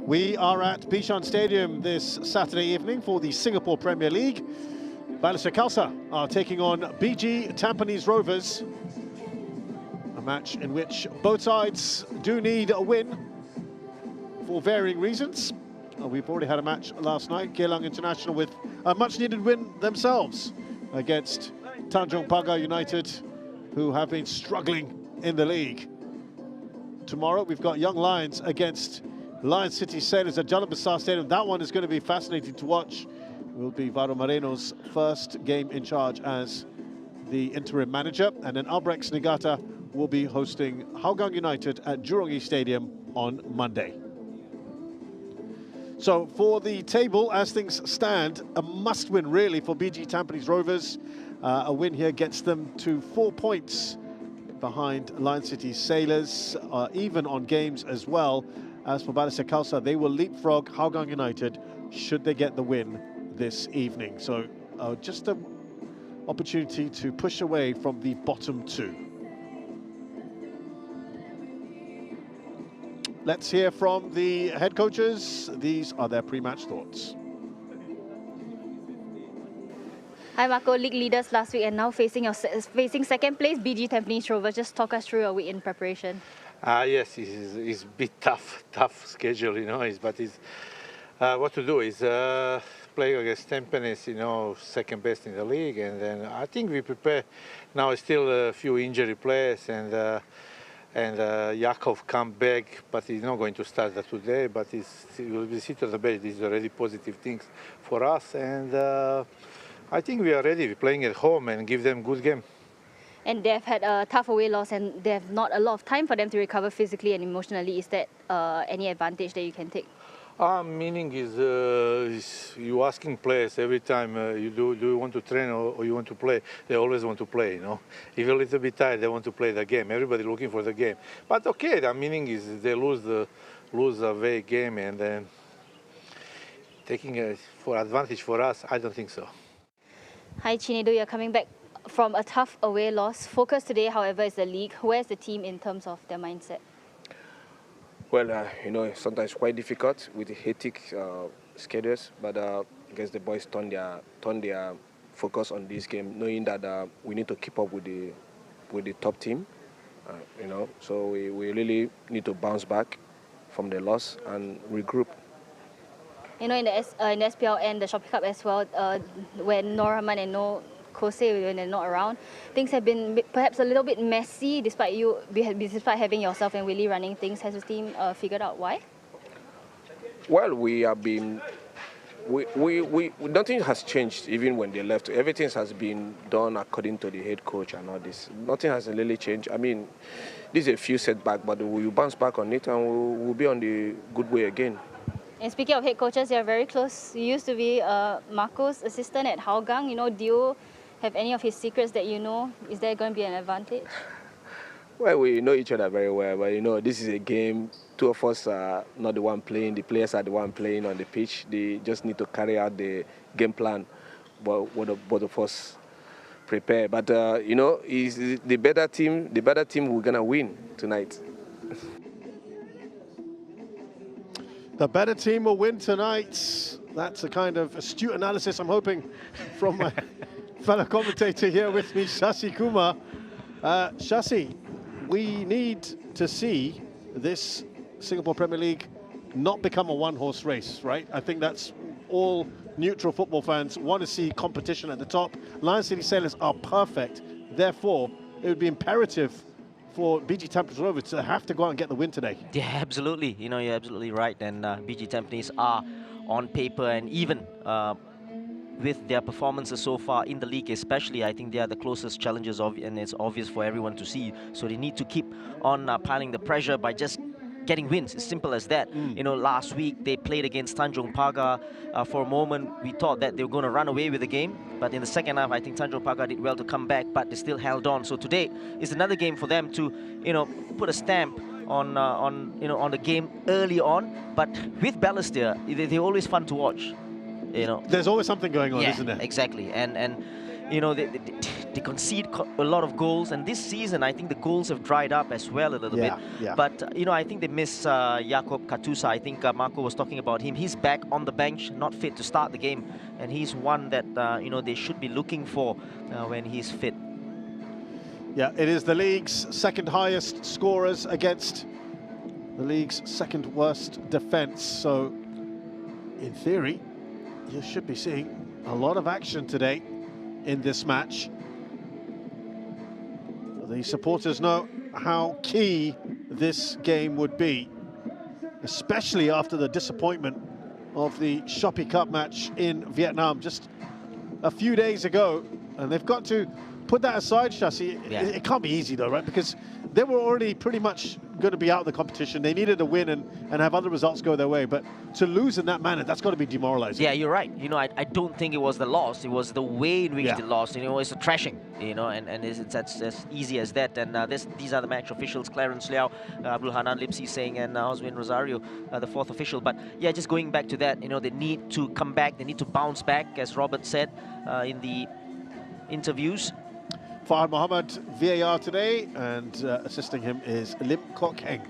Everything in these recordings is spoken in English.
We are at Bishan Stadium this Saturday evening for the Singapore Premier League. Balestier Khalsa are taking on BG Tampines Rovers. A match in which both sides do need a win for varying reasons. We've already had a match last night, Geylang International with a much-needed win themselves against Tanjong Pagar United, who have been struggling in the league. Tomorrow we've got Young Lions against Lion City Sailors at Jalan Besar Stadium. That one is going to be fascinating to watch. It will be Varo Moreno's first game in charge as the interim manager. And then Albrecht Nigata will be hosting Hougang United at Jurong East Stadium on Monday. So for the table, as things stand, a must-win really for BG Tampines Rovers. A win here gets them to 4 points behind Lion City Sailors, even on games as well. As for Balestier Khalsa, they will leapfrog Hougang United should they get the win this evening. So just an opportunity to push away from the bottom two. Let's hear from the head coaches. These are their pre-match thoughts. Hi Marco, league leaders last week and now facing second place, BG Tampines Rovers. Just talk us through your week in preparation. Yes, it's a bit tough schedule, you know. What to do is play against Tampines, you know, second best in the league, and then I think we prepare. Now still a few injury players, and Yakov come back, but he's not going to start that today. But he will sit on the bench. These are already positive things for us, and I think we are ready. We're playing at home and give them good game. And they've had a tough away loss and they have not a lot of time for them to recover physically and emotionally. Is that any advantage that you can take? Meaning is you asking players every time do you want to train or you want to play? They always want to play, you know. If you're a little bit tired, they want to play the game. Everybody looking for the game. But okay, the meaning is they lose the away game and then taking for advantage for us. I don't think so. Hi Chinedu, you're coming back from a tough away loss. Focus today, however, is the league. Where's the team in terms of their mindset? Well, you know, sometimes quite difficult with the hectic schedules, but I guess the boys turn their focus on this game, knowing that we need to keep up with the top team, you know. So we really need to bounce back from the loss and regroup. You know, in the SPL and the Shopee Cup as well, when No Rahman and No Kose, when they're not around, things have been perhaps a little bit messy despite having yourself and Willie running things. Has the team figured out why? Well, we have been, nothing has changed even when they left. Everything has been done according to the head coach and all this. Nothing has really changed. I mean, this is a few setbacks, but we'll bounce back on it and we'll be on the good way again. And speaking of head coaches, you're very close. You used to be Marco's assistant at Hougang. You know, do you have any of his secrets that you know? Is there going to be an advantage? Well, we know each other very well, but you know, this is a game. Two of us are not the one playing. The players are the one playing on the pitch. They just need to carry out the game plan, but both of us prepare. But you know, is the better team. The better team, we're gonna win tonight. The better team will win tonight. That's a kind of astute analysis, I'm hoping, from my fellow commentator here with me, Shashi Kumar. Shashi, we need to see this Singapore Premier League not become a one-horse race, right? I think that's all neutral football fans want to see competition at the top. Lion City Sailors are perfect. Therefore, it would be imperative for BG Tampines Rovers to have to go out and get the win today. Yeah, absolutely. You know, you're absolutely right. And BG Tampines are on paper, and even with their performances so far in the league especially, I think they are the closest challengers, and it's obvious for everyone to see. So they need to keep on piling the pressure by just getting wins. It's simple as that. You know, last week they played against Tanjong Pagar. For a moment, we thought that they were going to run away with the game. But in the second half, I think Tanjong Pagar did well to come back, but they still held on. So today is another game for them to, you know, put a stamp on the game early on. But with Balestier, they're always fun to watch. You know, there's always something going on, yeah, isn't there? Exactly. And you know, they concede a lot of goals, and this season I think the goals have dried up as well a little bit. Yeah. But you know, I think they miss Jakob Katusa. I think Marco was talking about him. He's back on the bench, not fit to start the game, and he's one that you know, they should be looking for when he's fit. Yeah, it is the league's second highest scorers against the league's second worst defence. So, in theory, you should be seeing a lot of action today in this match. The supporters know how key this game would be, especially after the disappointment of the Shopee Cup match in Vietnam just a few days ago. And they've got to put that aside, Shashi. Yeah. It can't be easy though, right? Because they were already pretty much going to be out of the competition. They needed a win and have other results go their way. But to lose in that manner, that's got to be demoralizing. Yeah, you're right. You know, I don't think it was the loss. It was the way in which Yeah. they lost. You know, it's a trashing, you know, and it's as easy as that. And these are the match officials, Clarence Liao, Abdul Hanan Lipsi Singh, and Oswin Rosario, the fourth official. But yeah, just going back to that, you know, they need to come back. They need to bounce back, as Robert said in the interviews. Fahad Mohammed, VAR today, and assisting him is Lim Kok Heng.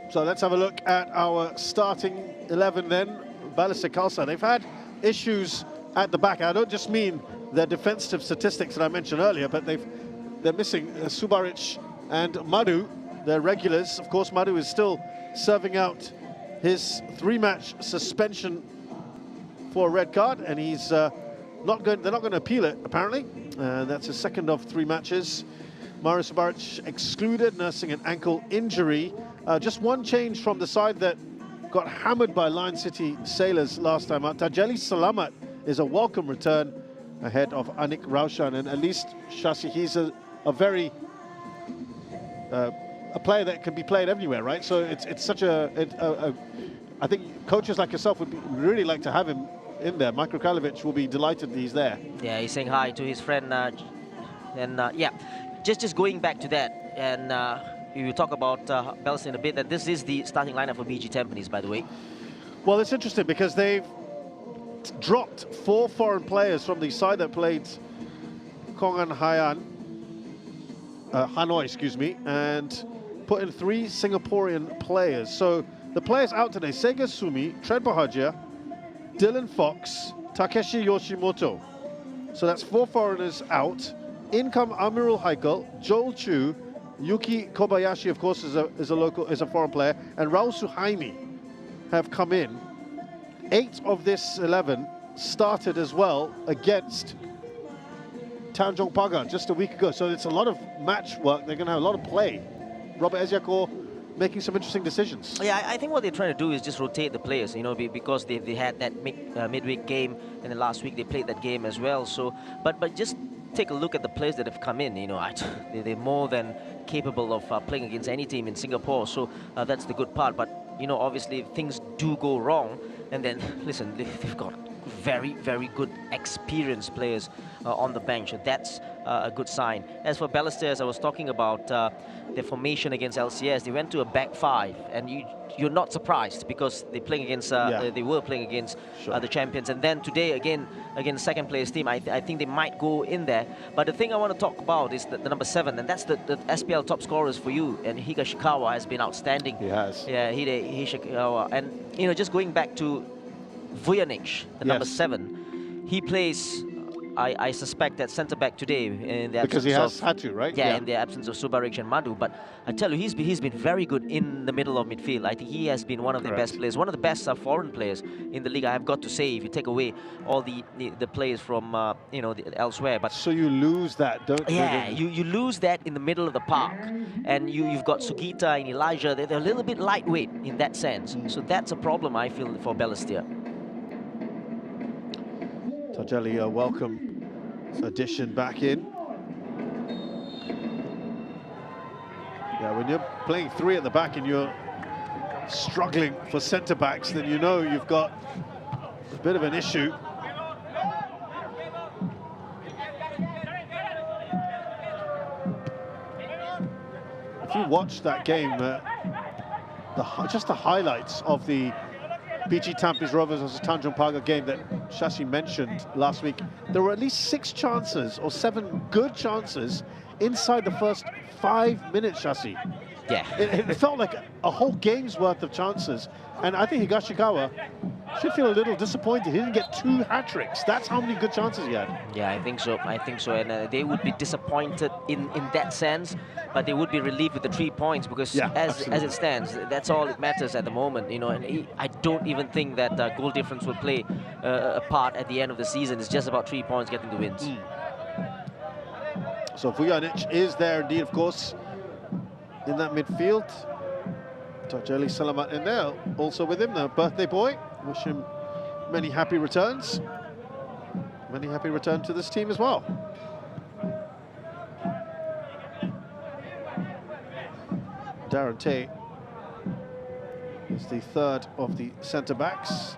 So let's have a look at our starting 11 then. Balestier Khalsa, they've had issues at the back. I don't just mean their defensive statistics that I mentioned earlier, but they're missing Subaric and Madhu, their regulars. Of course, Madhu is still serving out his 3-match suspension for a red card, and he's they're not going to appeal it, apparently. That's his second of 3 matches. Mario Subaric excluded, nursing an ankle injury. Just one change from the side that got hammered by Lion City Sailors last time out. Tajeli Salamat is a welcome return ahead of Anik Raushan, and at least Shashi, he's a very a player that can be played everywhere, right? So it's such I think coaches like yourself would really like to have him in there. Mike Kraljevic will be delighted that he's there. Yeah, he's saying hi to his friend. Yeah, just going back to that, and we will talk about Balestier in a bit, that this is the starting lineup for BG Tampines, by the way. Well, it's interesting because they've dropped 4 foreign players from the side that played Kongan Hanoi, excuse me, and put in 3 Singaporean players. So the players out today: Sega Sumi, Tred Bahagia, Dylan Fox, Takeshi Yoshimoto. So that's 4 foreigners out. In come Amirul Haikal, Joel Chu, Yuki Kobayashi, of course, is a foreign player, and Raul Suhaimi have come in. 8 of this 11 started as well against Tanjong Pagar just a week ago. So it's a lot of match work. They're going to have a lot of play. Robert Eziakor making some interesting decisions. Yeah, I think what they're trying to do is just rotate the players, you know, because they had that midweek game, and then last week they played that game as well. So, but just take a look at the players that have come in. You know, they're more than capable of playing against any team in Singapore. So that's the good part. But you know, obviously things do go wrong, and then listen, they've got very, very good experienced players on the bench. That's a good sign. As for Balestier, as I was talking about their formation against LCS, they went to a back 5, and you're not surprised because they're playing against they were playing against the champions. And then today again against second place team, I think they might go in there. But the thing I want to talk about is the number 7, and that's the SPL top scorers for you. And Higashikawa has been outstanding. He has. Yeah, Higashikawa. And you know, just going back to Vujanic, the number 7, he plays, I suspect, at centre-back today in the because he has had to, right? Yeah, in the absence of Subaric and Madhu. But I tell you, he's been very good in the middle of midfield. I think he has been one of the best players, one of the best foreign players in the league, I have got to say, if you take away all the players from, you know, elsewhere. But so you lose that, don't you? Yeah, you lose that in the middle of the park. And you've got Sugita and Elijah. They're a little bit lightweight in that sense. So that's a problem, I feel, for Balestier. Tajeli, a welcome addition back in. Yeah, when you're playing 3 at the back and you're struggling for centre-backs, then you know you've got a bit of an issue. If you watch that game, just the highlights of the BG Tampines Rovers versus Tanjung Pagar game that Shashi mentioned last week, there were at least 6 chances or 7 good chances inside the first 5 minutes, Shashi. Yeah. It felt like a whole game's worth of chances. And I think Higashikawa should feel a little disappointed. He didn't get 2 hat-tricks. That's how many good chances he had. Yeah, I think so. And they would be disappointed in that sense, but they would be relieved with the 3 points because as it stands, that's all it matters at the moment. You know, and I don't even think that goal difference will play a part at the end of the season. It's just about 3 points getting the wins. So Vujanic is there indeed, of course, in that midfield. Tajeli Salamat in there, also with him, the birthday boy. Wish him many happy returns. Many happy returns to this team as well. Darren Tate is the 3rd of the centre-backs.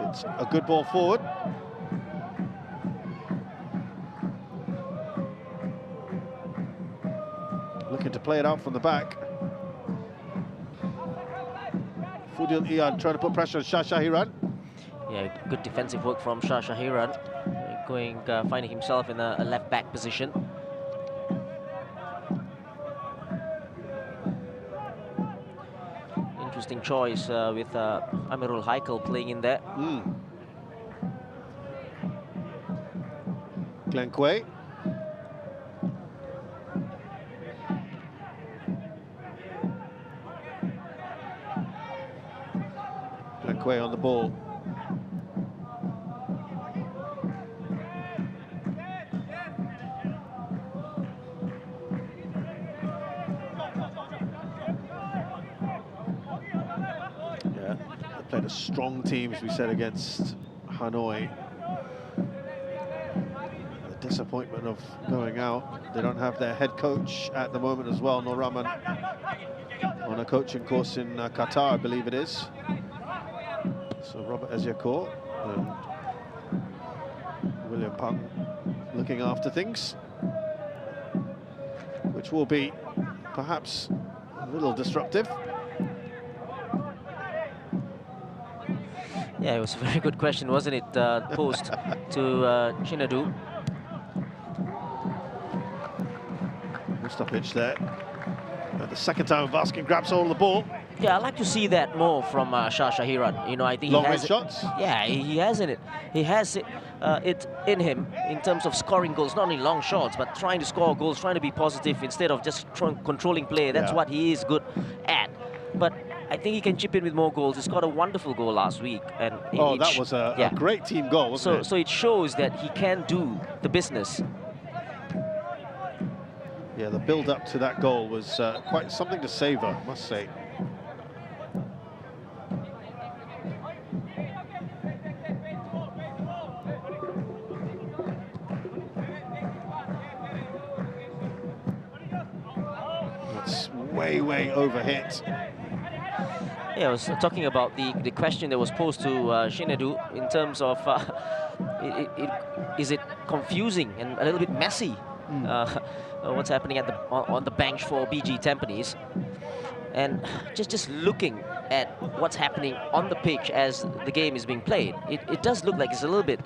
It's a good ball forward. Looking to play it out from the back. Fudil Ian trying to put pressure on Shah Shahiran. Yeah, good defensive work from Shah Shahiran, finding himself in a left-back position. Interesting choice with Amirul Haikal playing in there. Glenn Quay. Glenn Quay on the ball. Yeah, they played a strong team, as we said, against Hanoi. The disappointment of going out. They don't have their head coach at the moment as well, Nur Rahman, on a coaching course in Qatar, I believe it is. So Robert Eziakour and William Pang looking after things, which will be perhaps a little disruptive. Yeah, it was a very good question, wasn't it? Posed to Chinadu. Stoppage there. And the second time of asking, grabs hold of the ball. Yeah, I'd like to see that more from Shah Shahiran. You know, I think long he has range shots. Yeah, he has it. He has it in him in terms of scoring goals, not only long shots, but trying to score goals, trying to be positive instead of just controlling play. That's what he is good at. But I think he can chip in with more goals. He scored a wonderful goal last week, and that was a great team goal, wasn't it? So it shows that he can do the business. Yeah, the build-up to that goal was quite something to savour, I must say. It's way over-hit. Yeah, I was talking about the question that was posed to Shinadu in terms of is it confusing and a little bit messy what's happening at on the bench for BG Tampines, and just looking at what's happening on the pitch as the game is being played, it does look like it's a little bit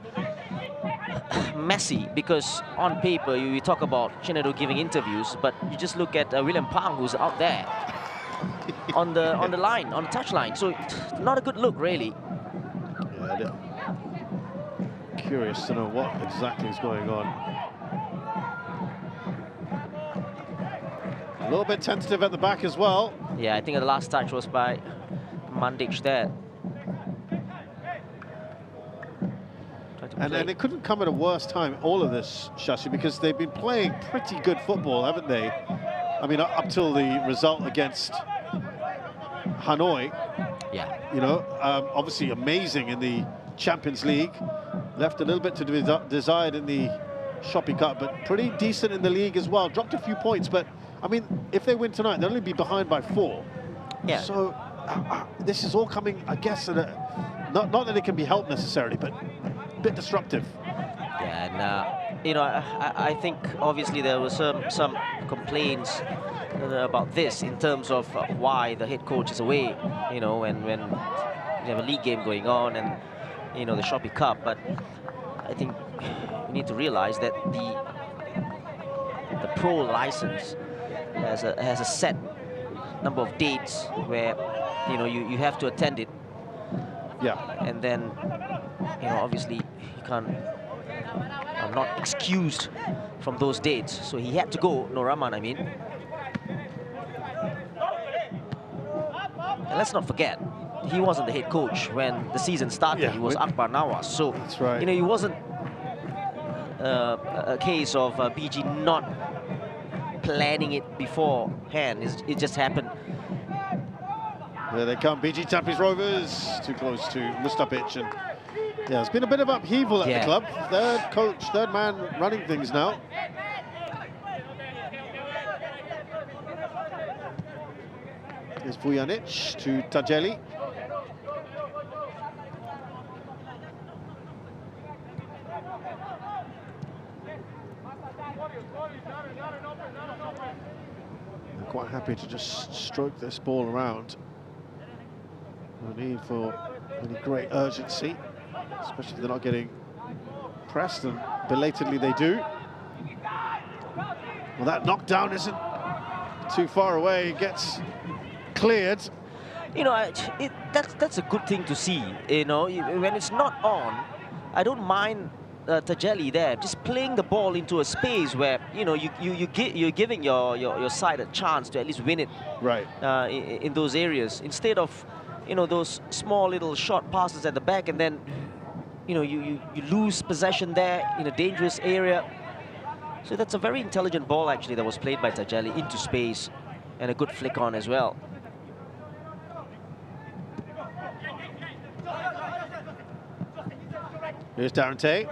messy, because on paper you talk about Shinadu giving interviews, but you just look at William Pang, who's out there on the line, on the touch line. So not a good look, really. Yeah, curious to know what exactly is going on. A little bit tentative at the back as well. Yeah, I think the last touch was by Mandic there. And it couldn't come at a worse time, all of this, Shashi, because they've been playing pretty good football, haven't they? I mean, up till the result against Hanoi. Yeah. You know, obviously amazing in the Champions League. Left a little bit to be desired in the Shopee Cup, but pretty decent in the league as well. Dropped a few points, but I mean, if they win tonight, they'll only be behind by 4. Yeah. So this is all coming, I guess, at a, not that it can be helped necessarily, but a bit disruptive. Yeah, and you know, I think obviously there were some complaints about this in terms of why the head coach is away, you know, when you have a league game going on and, you know, the Shopee Cup. But I think we need to realize that the pro license has a set number of dates where, you know, you have to attend it. Yeah. And then, you know, obviously he can't, not excused from those dates. So he had to go, Noraman, I mean. And let's not forget, he wasn't the head coach when the season started. Yeah, he was Akbar Nawaz. So, that's right. you know, it wasn't a case of BG not planning it beforehand. It just happened. There they come, BG Tampines Rovers, too close to Mustapic. And yeah, it's been a bit of upheaval at the club. Third coach, third man running things now. Here's Vujanic to Tajeli. They're quite happy to just stroke this ball around. No need for any great urgency, especially if they're not getting pressed, and belatedly they do. Well, that knockdown isn't too far away. It gets cleared. You know, that's a good thing to see. You know, when it's not on, I don't mind Tajeli there, just playing the ball into a space where, you know, you're giving your side a chance to at least win it. Right. In those areas, instead of, you know, those small little short passes at the back, and then, you know, you lose possession there in a dangerous area. So that's a very intelligent ball actually that was played by Tajeli into space, and a good flick on as well. Here's Darante.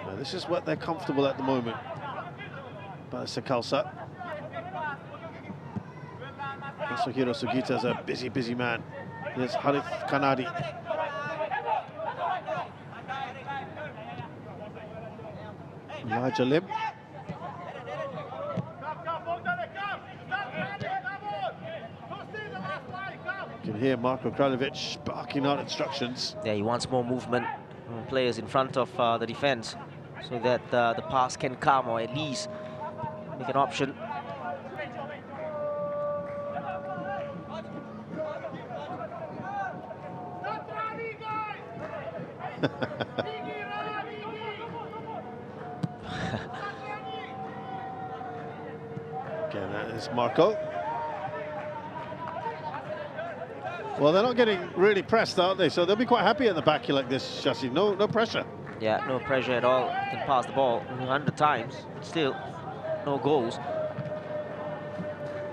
Now, this is what they're comfortable at the moment. Balestier Khalsa. Masahiro Sugita is a busy man. Here's Harith Kanadi. Elijah Lim. You can hear Marko Kraljevic barking out instructions. Yeah, he wants more movement from players in front of the defense, so that the pass can come, or at least make an option. Again, that is Marco. Well, they're not getting really pressed, aren't they? So they'll be quite happy at the back like this, Shashi. No pressure. Yeah, no pressure at all. Can pass the ball 100 times, but still no goals.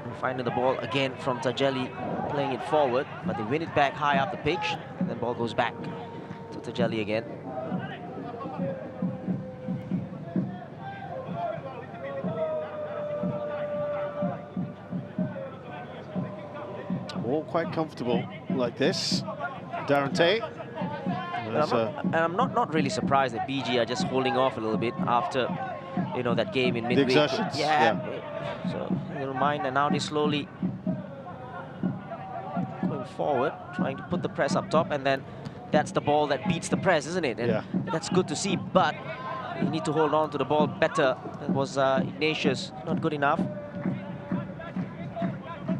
And finding the ball again from Tajeli, playing it forward, but they win it back high up the pitch, and then ball goes back to Tajeli again. All quite comfortable like this. Darante. And I'm not really surprised that BG are just holding off a little bit after, you know, that game in midweek. The exertions. Yeah. So they don't mind, and now they slowly going forward, trying to put the press up top, and then that's the ball that beats the press, isn't it? And that's good to see, but you need to hold on to the ball better. That was Ignatius, not good enough.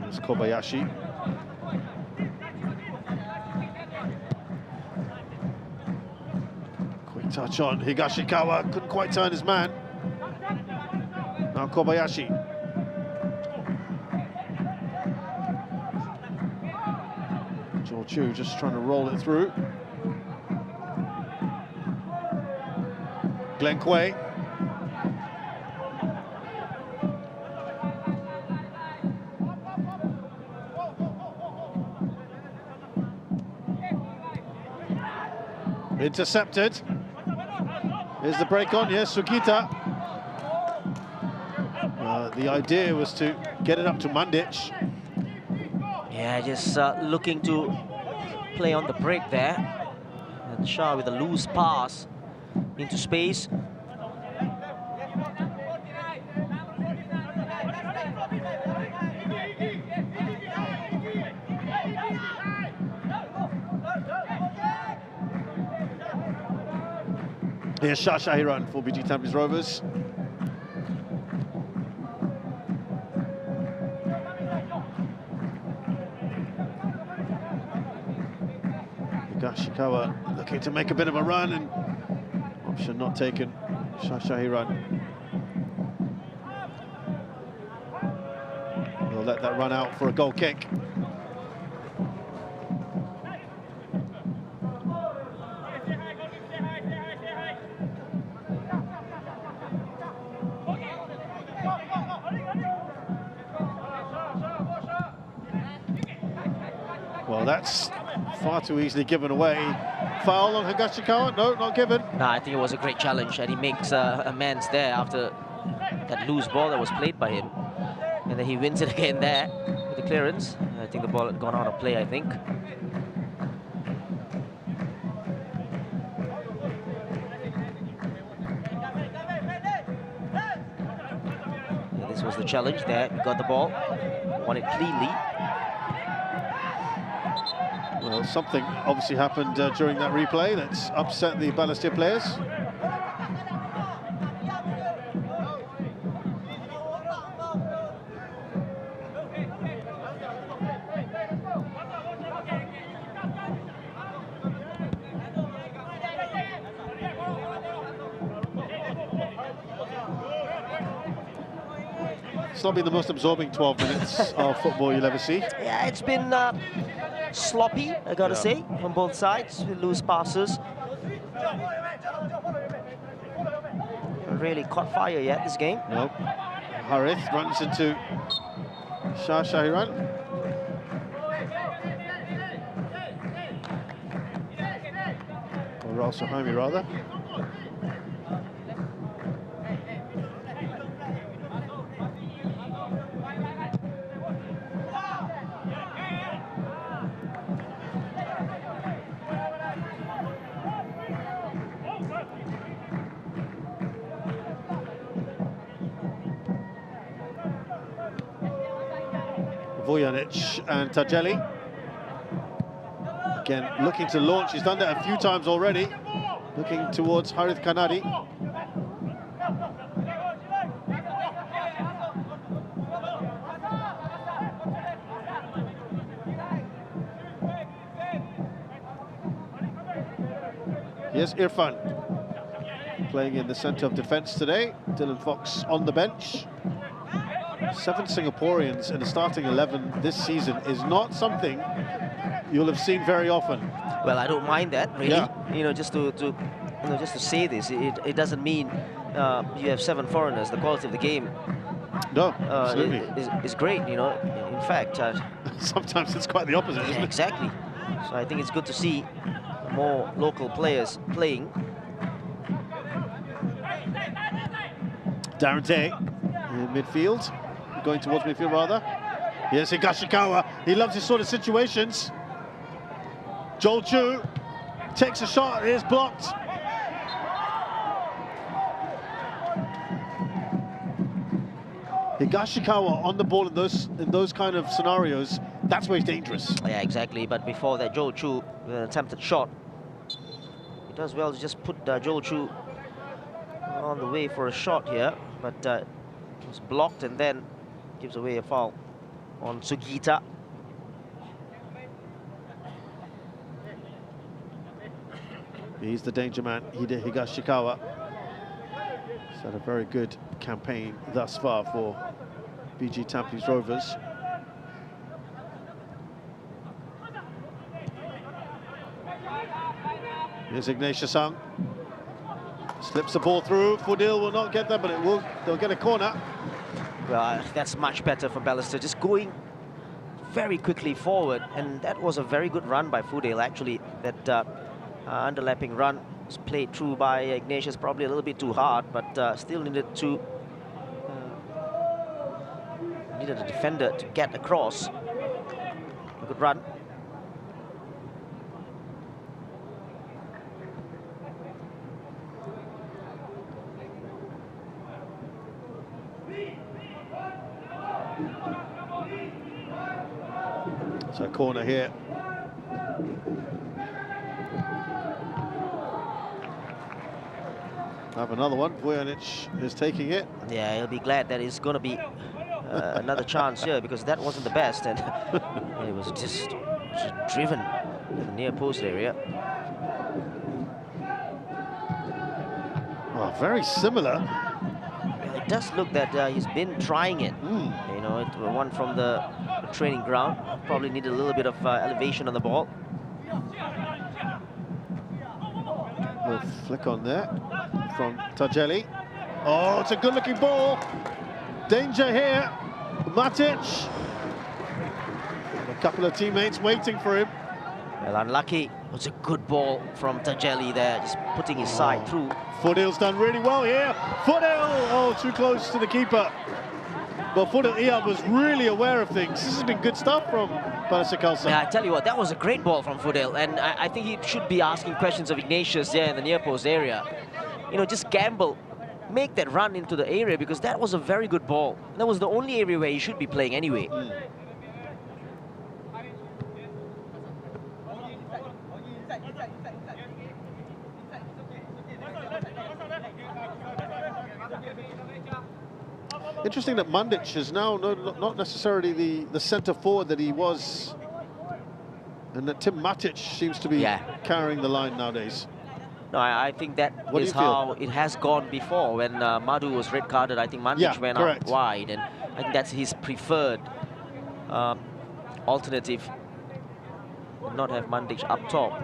There's Kobayashi. Touch on Higashikawa, couldn't quite turn his man. Now Kobayashi. Joel Chu just trying to roll it through. Glenn Quay. Intercepted. Here's the break on, yes, Sugita. The idea was to get it up to Mandic. Yeah, just looking to play on the break there. Shah with a loose pass into space. Here's Shah Shahiran for BG Tampines Rovers. Higashikawa looking to make a bit of a run, and option not taken. Shah Shahiran. He'll let that run out for a goal kick. Well, that's far too easily given away. Foul on Higashikawa? No, not given. No, I think it was a great challenge, and he makes amends there after that loose ball that was played by him. And then he wins it again there with the clearance. I think the ball had gone out of play, I think. Yeah, this was the challenge there. He got the ball, won it cleanly. Well, something obviously happened during that replay that's upset the Balestier players. It's not been the most absorbing 12 minutes of football you'll ever see. Yeah, it's been sloppy, I gotta say, on both sides, with loose passes. Haven't really caught fire yet this game. Nope. Harith runs into Shah Shahiran. Or Ral Suhaimi, rather. Vujanic and Tajeli. Again, looking to launch. He's done that a few times already. Looking towards Harith Kanadi. Here's Irfan, playing in the centre of defence today. Dylan Fox on the bench. 7 Singaporeans in the starting 11 this season is not something you'll have seen very often. Well, I don't mind that, really. Yeah. You know, just to say this, it doesn't mean you have 7 foreigners. The quality of the game No, absolutely. is great, you know. In fact, sometimes it's quite the opposite, isn't yeah, it? exactly. So I think it's good to see more local players playing. Darren Tay in midfield, going towards midfield rather. Here's Higashikawa. He loves this sort of situations. Joel Chu takes a shot. It is blocked. Higashikawa on the ball in those kind of scenarios, that's where he's dangerous. Yeah, exactly. But before that, Joel Chu with an attempted shot. He does well to just put Joel Chu on the way for a shot here, but it was blocked and then gives away a foul on Sugita. He's the danger man, Hide Higashikawa. He's had a very good campaign thus far for BG Tampines Rovers. Here's Ignatius Sang. Slips the ball through. Fudil will not get that, but they'll get a corner. Well, that's much better for Balestier, just going very quickly forward, and that was a very good run by Fudil, actually. That underlapping run was played through by Ignatius, probably a little bit too hard, but still needed a defender to get across. A good run. So corner here. Have another one. Vujanic is taking it. Yeah, he'll be glad that it's going to be another chance here, because that wasn't the best, and it was just driven to the near post area. Oh, very similar. It does look that he's been trying it. You know, one from the training ground. Probably needed a little bit of elevation on the ball. A flick on there from Tajeli. Oh, it's a good-looking ball. Danger here. Matic. And a couple of teammates waiting for him. Well, unlucky. It was a good ball from Tajeli there, just putting his side through. Foodil's done really well here. Foodil! Oh, too close to the keeper. But Foodil Iyad was really aware of things. This has been good stuff from Balestier Khalsa. Yeah, I tell you what, that was a great ball from Foodil, and I think he should be asking questions of Ignatius there in the near post area. You know, just gamble, make that run into the area, because that was a very good ball. That was the only area where he should be playing anyway. Interesting that Mandic is now not necessarily the centre forward that he was, and that Tim Matic seems to be carrying the line nowadays. No, I think that is how it has gone before. When Madhu was red carded, I think Mandic went out wide, and I think that's his preferred alternative. Not have Mandic up top.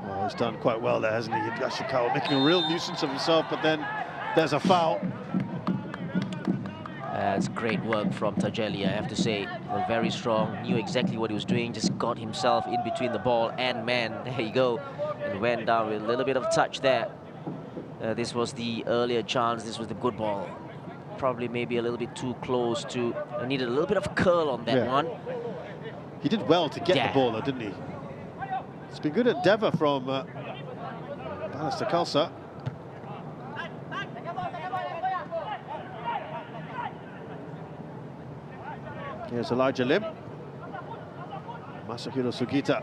Oh, he's done quite well there, hasn't he? Yashikawa making a real nuisance of himself, but then there's a foul. That's great work from Tajeli, I have to say. Very strong, knew exactly what he was doing, just got himself in between the ball and man. There you go, and went down with a little bit of touch there. This was the earlier chance, this was the good ball. Probably maybe a little bit too close to, needed a little bit of curl on that one. He did well to get the ball, though, didn't he? It's been good endeavour from Balestier Khalsa. Here's Elijah Lim. Masahiro Sugita.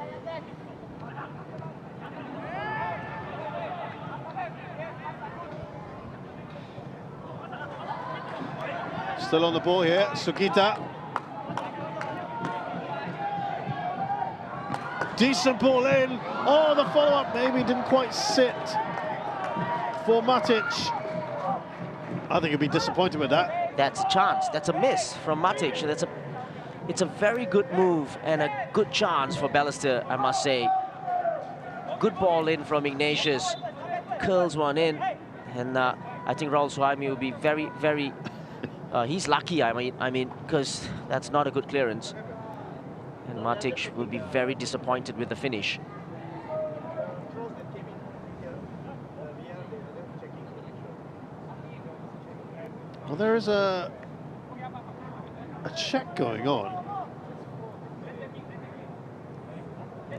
Still on the ball here, Sugita. Decent ball in. Oh, the follow-up maybe didn't quite sit for Matic. I think he'll be disappointed with that. That's a chance. That's a miss from Matic. It's a very good move and a good chance for Balestier, I must say. Good ball in from Ignatius. Curls one in. And I think Raul Suhaimi will be very, very... he's lucky, I mean, because that's not a good clearance. And Matic will be very disappointed with the finish. Well, there is a check going on.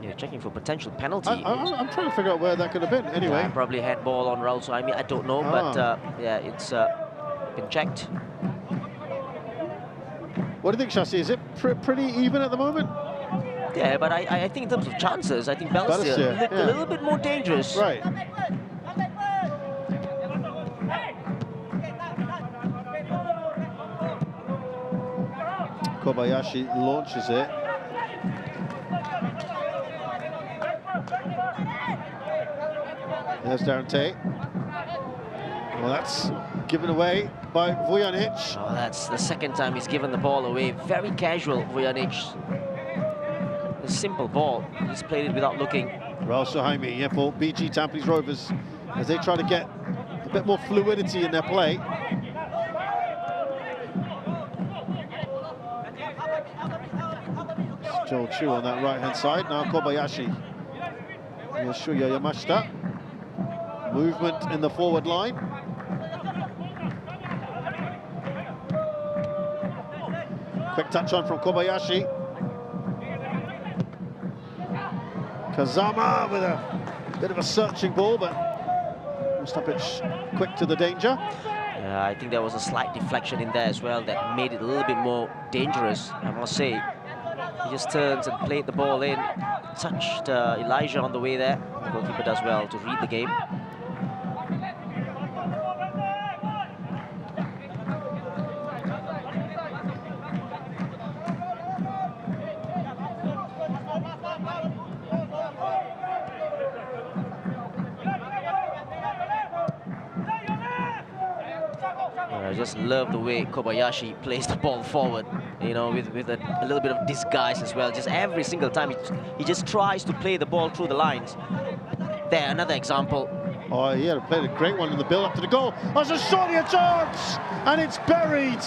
You're checking for potential penalty. I'm trying to figure out where that could have been. Anyway, probably handball on Raul Suhaimi. I don't know, but yeah, it's been checked. What do you think, Shasi? Is it pretty even at the moment? Yeah, but I think in terms of chances, I think Balestier looked a little bit more dangerous. Right. Kobayashi launches it. There's Darren Tate. Well, that's given away by Vujanic. Oh, that's the second time he's given the ball away. Very casual, Vujanic. A simple ball. He's played it without looking. Raul Suhaimi here for BG Tampines Rovers as they try to get a bit more fluidity in their play. Joel Chu on that right-hand side. Now Kobayashi. Yoshuya Yamashita. Movement in the forward line. Quick touch on from Kobayashi. Kazama with a bit of a searching ball, but Mustapic quick to the danger. Yeah, I think there was a slight deflection in there as well that made it a little bit more dangerous, I must say. He just turns and played the ball in, touched Elijah on the way there. The goalkeeper does well to read the game. I just love the way Kobayashi plays the ball forward, you know, with a little bit of disguise as well. Just every single time he just tries to play the ball through the lines. There, another example. Oh, he had played a great one in the build-up to the goal. There's a surely a chance, and it's buried.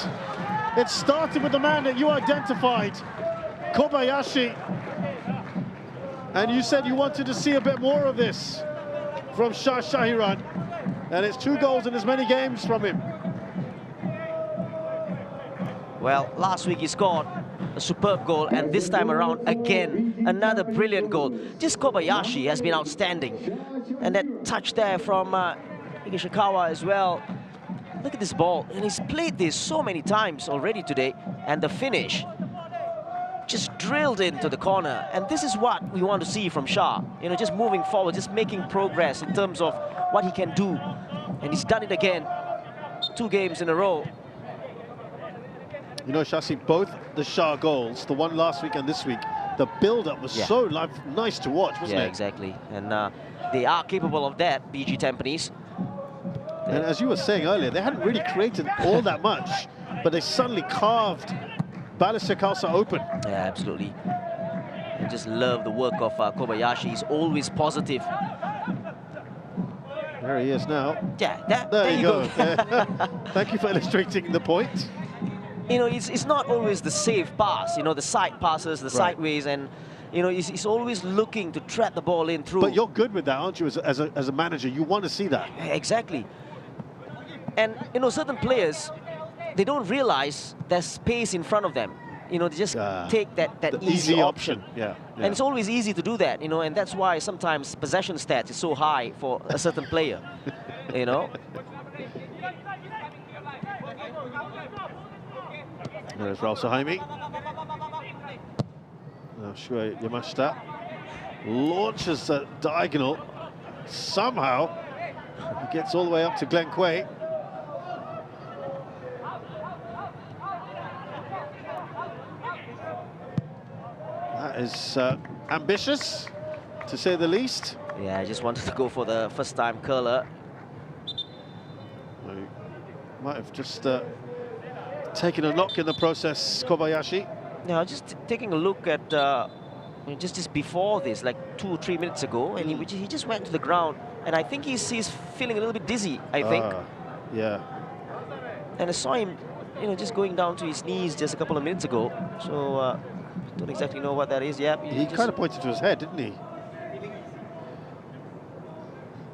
It started with the man that you identified, Kobayashi. And you said you wanted to see a bit more of this from Shah Shahiran. And it's 2 goals in as many games from him. Well, last week he scored a superb goal, and this time around, again, another brilliant goal. Just Kobayashi has been outstanding. And that touch there from Higashikawa as well. Look at this ball, and he's played this so many times already today. And the finish, just drilled into the corner. And this is what we want to see from Shah. You know, just moving forward, just making progress in terms of what he can do. And he's done it again, 2 games in a row. You know, Shasi, both the Shah goals, the one last week and this week, the build-up was so nice to watch, wasn't it? Yeah, exactly. And they are capable of that, BG Tampines. And as you were saying earlier, they hadn't really created all that much, but they suddenly carved Balestier Khalsa open. Yeah, absolutely. I just love the work of Kobayashi. He's always positive. There he is now. Yeah, there you go. Thank you for illustrating the point. You know, it's not always the safe pass, you know, the side passes, the sideways, and, you know, he's always looking to trap the ball in through. But you're good with that, aren't you, as a manager? You want to see that. Exactly. And, you know, certain players, they don't realize there's space in front of them. You know, they just take that easy option. Yeah. And it's always easy to do that, you know, and that's why sometimes possession stats is so high for a certain player, you know. There's Raul Sahaimi. Now Shuei Yamashita launches a diagonal. Somehow he gets all the way up to Glenn Quay. That is ambitious, to say the least. Yeah, I just wanted to go for the first-time curler. Might have just taken a knock in the process, Kobayashi. Yeah, just taking a look at just before this, like 2 or 3 minutes ago, and he just went to the ground, and I think he's feeling a little bit dizzy, I think. Yeah. And I saw him, you know, just going down to his knees just a couple of minutes ago. So don't exactly know what that is. Yeah, he kind of pointed to his head, didn't he?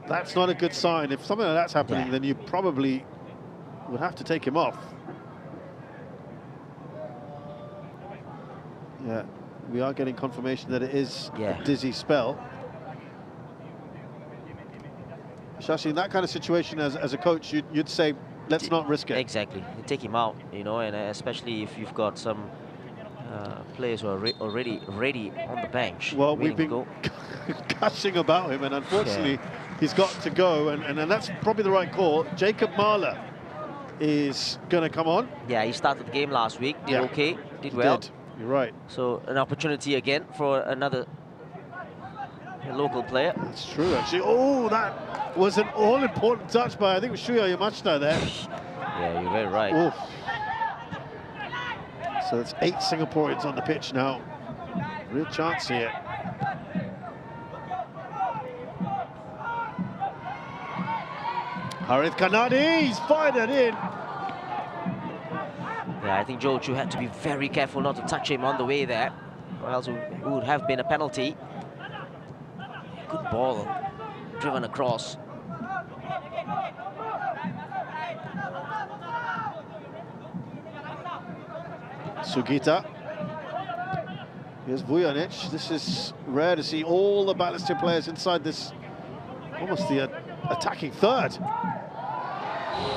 That's not a good sign. If something like that's happening, then you probably would have to take him off. Yeah, we are getting confirmation that it is a dizzy spell. Shashi, in that kind of situation, as a coach, you'd say, let's not risk it. Exactly. You take him out, you know, and especially if you've got some players who are already ready on the bench. Well, we've been gushing about him, and unfortunately, he's got to go, and that's probably the right call. Jacob Mahler is going to come on. Yeah, he started the game last week, did okay, did well. You're right. So an opportunity again for another local player. That's true, actually. Oh, that was an all-important touch by, I think it was Shuya Yamashita there. Yeah, you're very right. Oof. So that's 8 Singaporeans on the pitch now. Real chance here. Harith Kanadi, he's fired it in. Yeah, I think Joe Chu had to be very careful not to touch him on the way there, or else it would have been a penalty. Good ball, driven across. Sugita. Here's Vujanic. This is rare to see all the Balestier players inside this, almost the attacking third.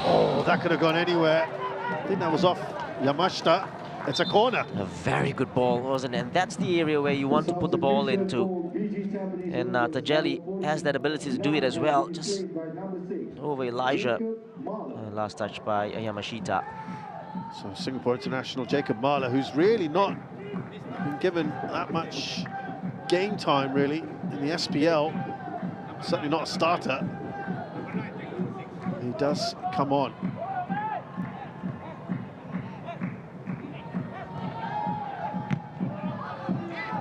Oh, that could have gone anywhere. I think that was off Yamashita. It's a corner. A very good ball, wasn't it? And that's the area where you want to put the ball into. And Tajeli has that ability to do it as well. Just over Elijah. Last touch by Yamashita. So Singapore international Jacob Marler, who's really not been given that much game time, really, in the SPL. Certainly not a starter. He does come on.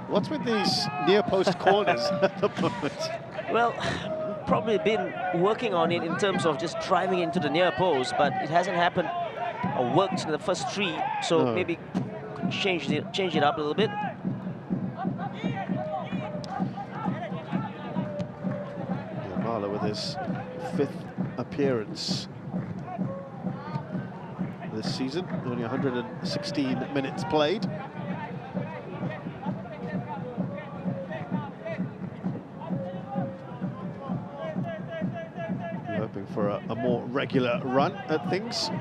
What's with these near-post corners at the moment? Well, probably been working on it in terms of just driving into the near post, but it hasn't happened or worked in the first three, so no. maybe change it up a little bit. Yeah, Marler with his 5th appearance this season, only 116 minutes played. Hoping for a more regular run at things.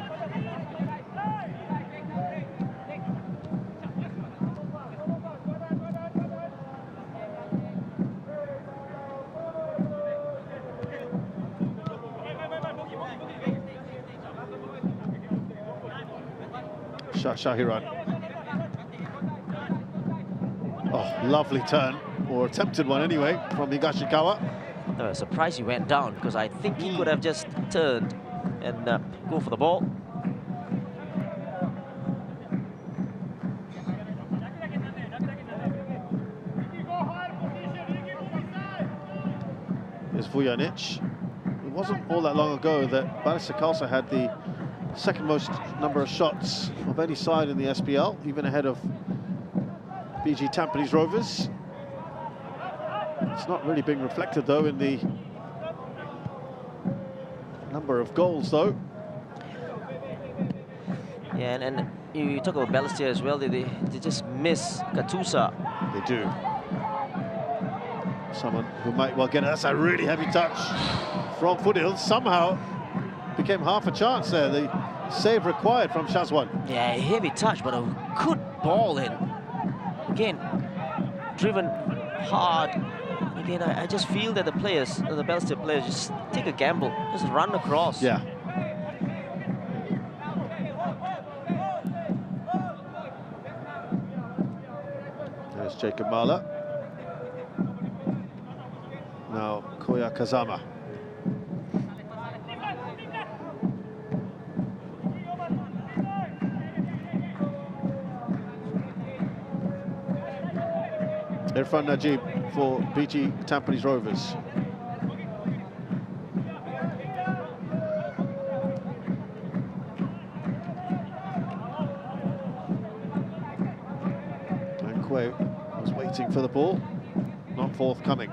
Shahiran. Oh, lovely turn, or attempted one anyway, from Higashikawa. I was surprised he went down, because I think he could have just turned and go for the ball. Here's Vujanic. It wasn't all that long ago that Balestier Khalsa had the second most number of shots of any side in the SPL, even ahead of BG Tampines Rovers. It's not really being reflected, though, in the number of goals, though. Yeah, and you talk about Balestier as well. They just miss Katusa. They do. Someone who might well get it. That's a really heavy touch from Foothills. Somehow became half a chance there. The save required from Shazwan. Yeah, heavy touch, but a good ball in. Again, driven hard. Again, I just feel that the players, the Balestier players, just take a gamble, just run across. Yeah. There's Jacob Marler. Now Koya Kazama. Irfan Najib for BG Tampines Rovers. And Quay was waiting for the ball, not forthcoming.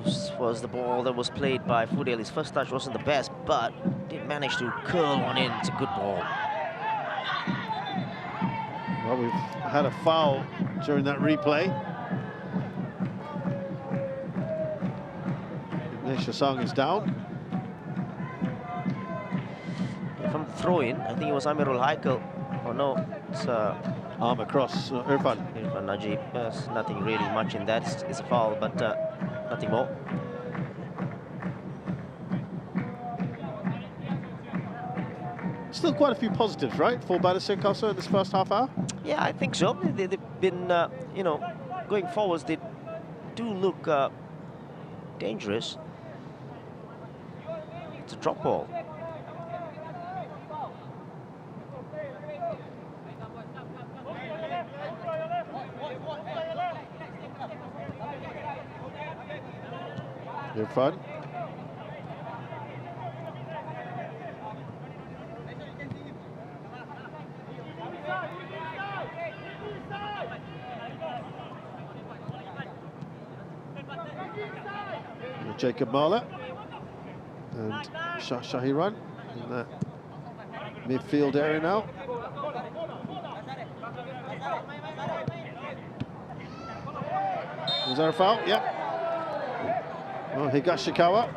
This was the ball that was played by Fudel. His first touch wasn't the best, but did manage to curl one in. It's a good ball. Well, we've had a foul during that replay. Ignacio Sang is down. From throw-in, I think it was Amirul Haikal. Oh no, it's Arm across Irfan. Irfan Najib. There's nothing really much in that. It's a foul, but nothing more. Still quite a few positives, right, for Balestier Khalsa in this first half hour? Yeah, I think so. They've been, you know, going forwards. They do look dangerous. It's a drop ball. Irfan. Jacob Mahler and Shahiran in that midfield area now. Was there a foul? Yeah. Oh, Higashikawa.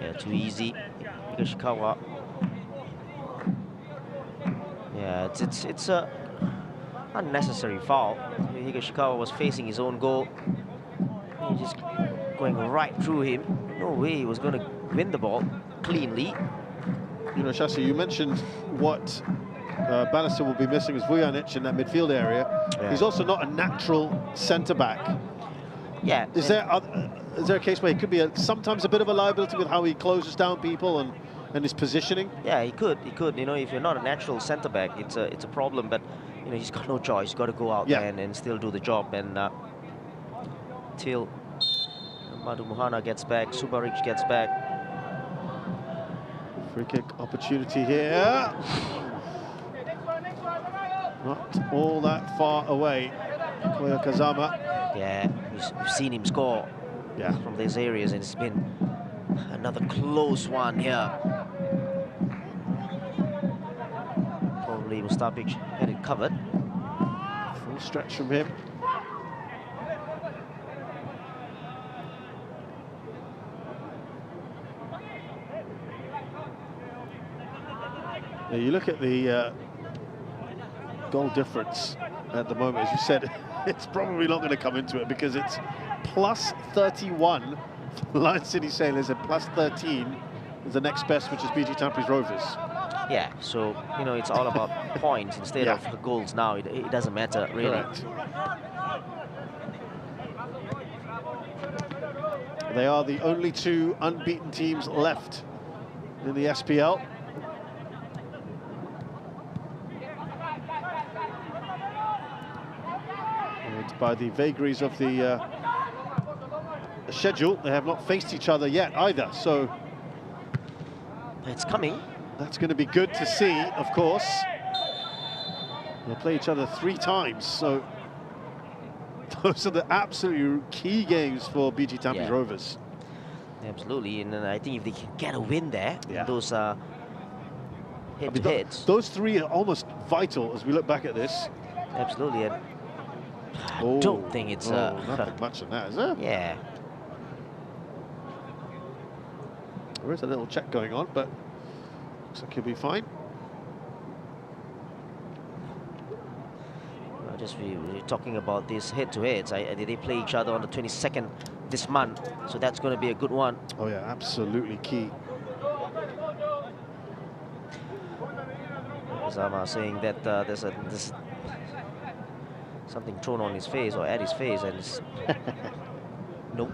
Yeah, too easy. Higashikawa. Yeah, it's a unnecessary foul. Higashikawa was facing his own goal. He just going right through him. No way he was going to win the ball cleanly. You know, Shasi, you mentioned what Balestier will be missing is Vujanic in that midfield area. Yeah. He's also not a natural centre-back. Yeah. Is there a case where he could be sometimes a bit of a liability with how he closes down people and his positioning? Yeah, he could. You know, if you're not a natural centre-back, it's a problem. But you know, he's got no choice. He's got to go out there and still do the job. And till Madu Muhana gets back, Subaric gets back. Free kick opportunity here. Not all that far away. Koya Kazama. Yeah, we've seen him score from these areas, and it's been another close one here. Probably Mustapic had it covered. Full stretch from him. Now you look at the goal difference at the moment, as you said, it's probably not going to come into it because it's plus 31 for Lion City Sailors and plus 13 is the next best, which is BG Tampines Rovers. Yeah, so, you know, it's all about points instead of goals now. It doesn't matter, really. Correct. They are the only two unbeaten teams left in the SPL. And by the vagaries of the schedule, they have not faced each other yet either, so it's coming. That's going to be good to see, of course. They'll play each other 3 times, so those are the absolutely key games for BG Tampines Rovers. Absolutely, and I think if they can get a win there, those head-to-heads. Those 3 are almost vital as we look back at this. Absolutely, and I don't think it's nothing much in that, is there? Yeah. There is a little check going on, but looks like he'll be fine. We're talking about these head-to-heads. They play each other on the 22nd this month, so that's going to be a good one. Oh yeah, absolutely key. Zama saying that there's something thrown on his face or at his face, and it's nope.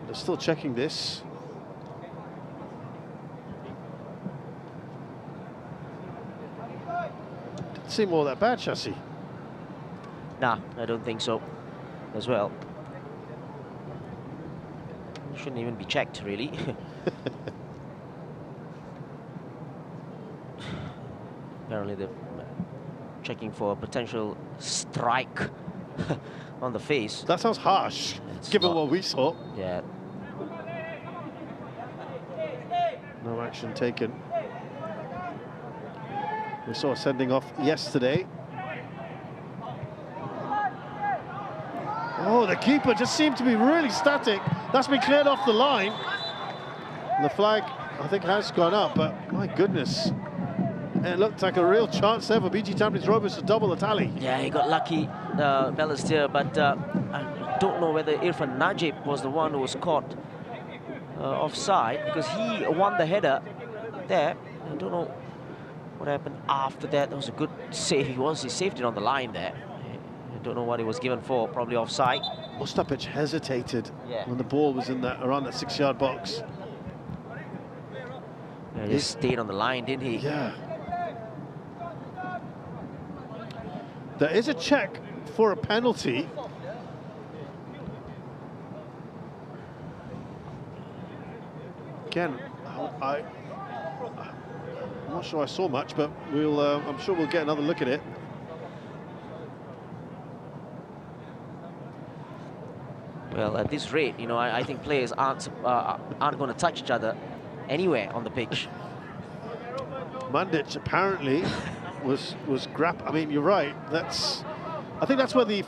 They're still checking this. Didn't seem all that bad, Chassis. Nah, I don't think so as well. Shouldn't even be checked, really. Apparently they're checking for a potential strike on the face. That sounds harsh, given what we saw. Yeah. No action taken. We saw a sending off yesterday. Oh, the keeper just seemed to be really static. That's been cleared off the line. The flag, I think, has gone up, but my goodness. It looked like a real chance there for BG Tampines Rovers to double the tally. Yeah, he got lucky, Balestier, but I don't know whether Irfan Najib was the one who was caught offside, because he won the header there. I don't know what happened after that. That was a good save. He saved it on the line there. I don't know what he was given for, probably offside. Mustapic hesitated when the ball was in that around that 6-yard box. Yeah, he just stayed on the line, didn't he? Yeah. There is a check for a penalty. Again, I'm not sure I saw much, but we'll. I'm sure we'll get another look at it. Well, at this rate, you know, I think players aren't going to touch each other anywhere on the pitch. Mandic apparently was I mean, you're right. I think that's where the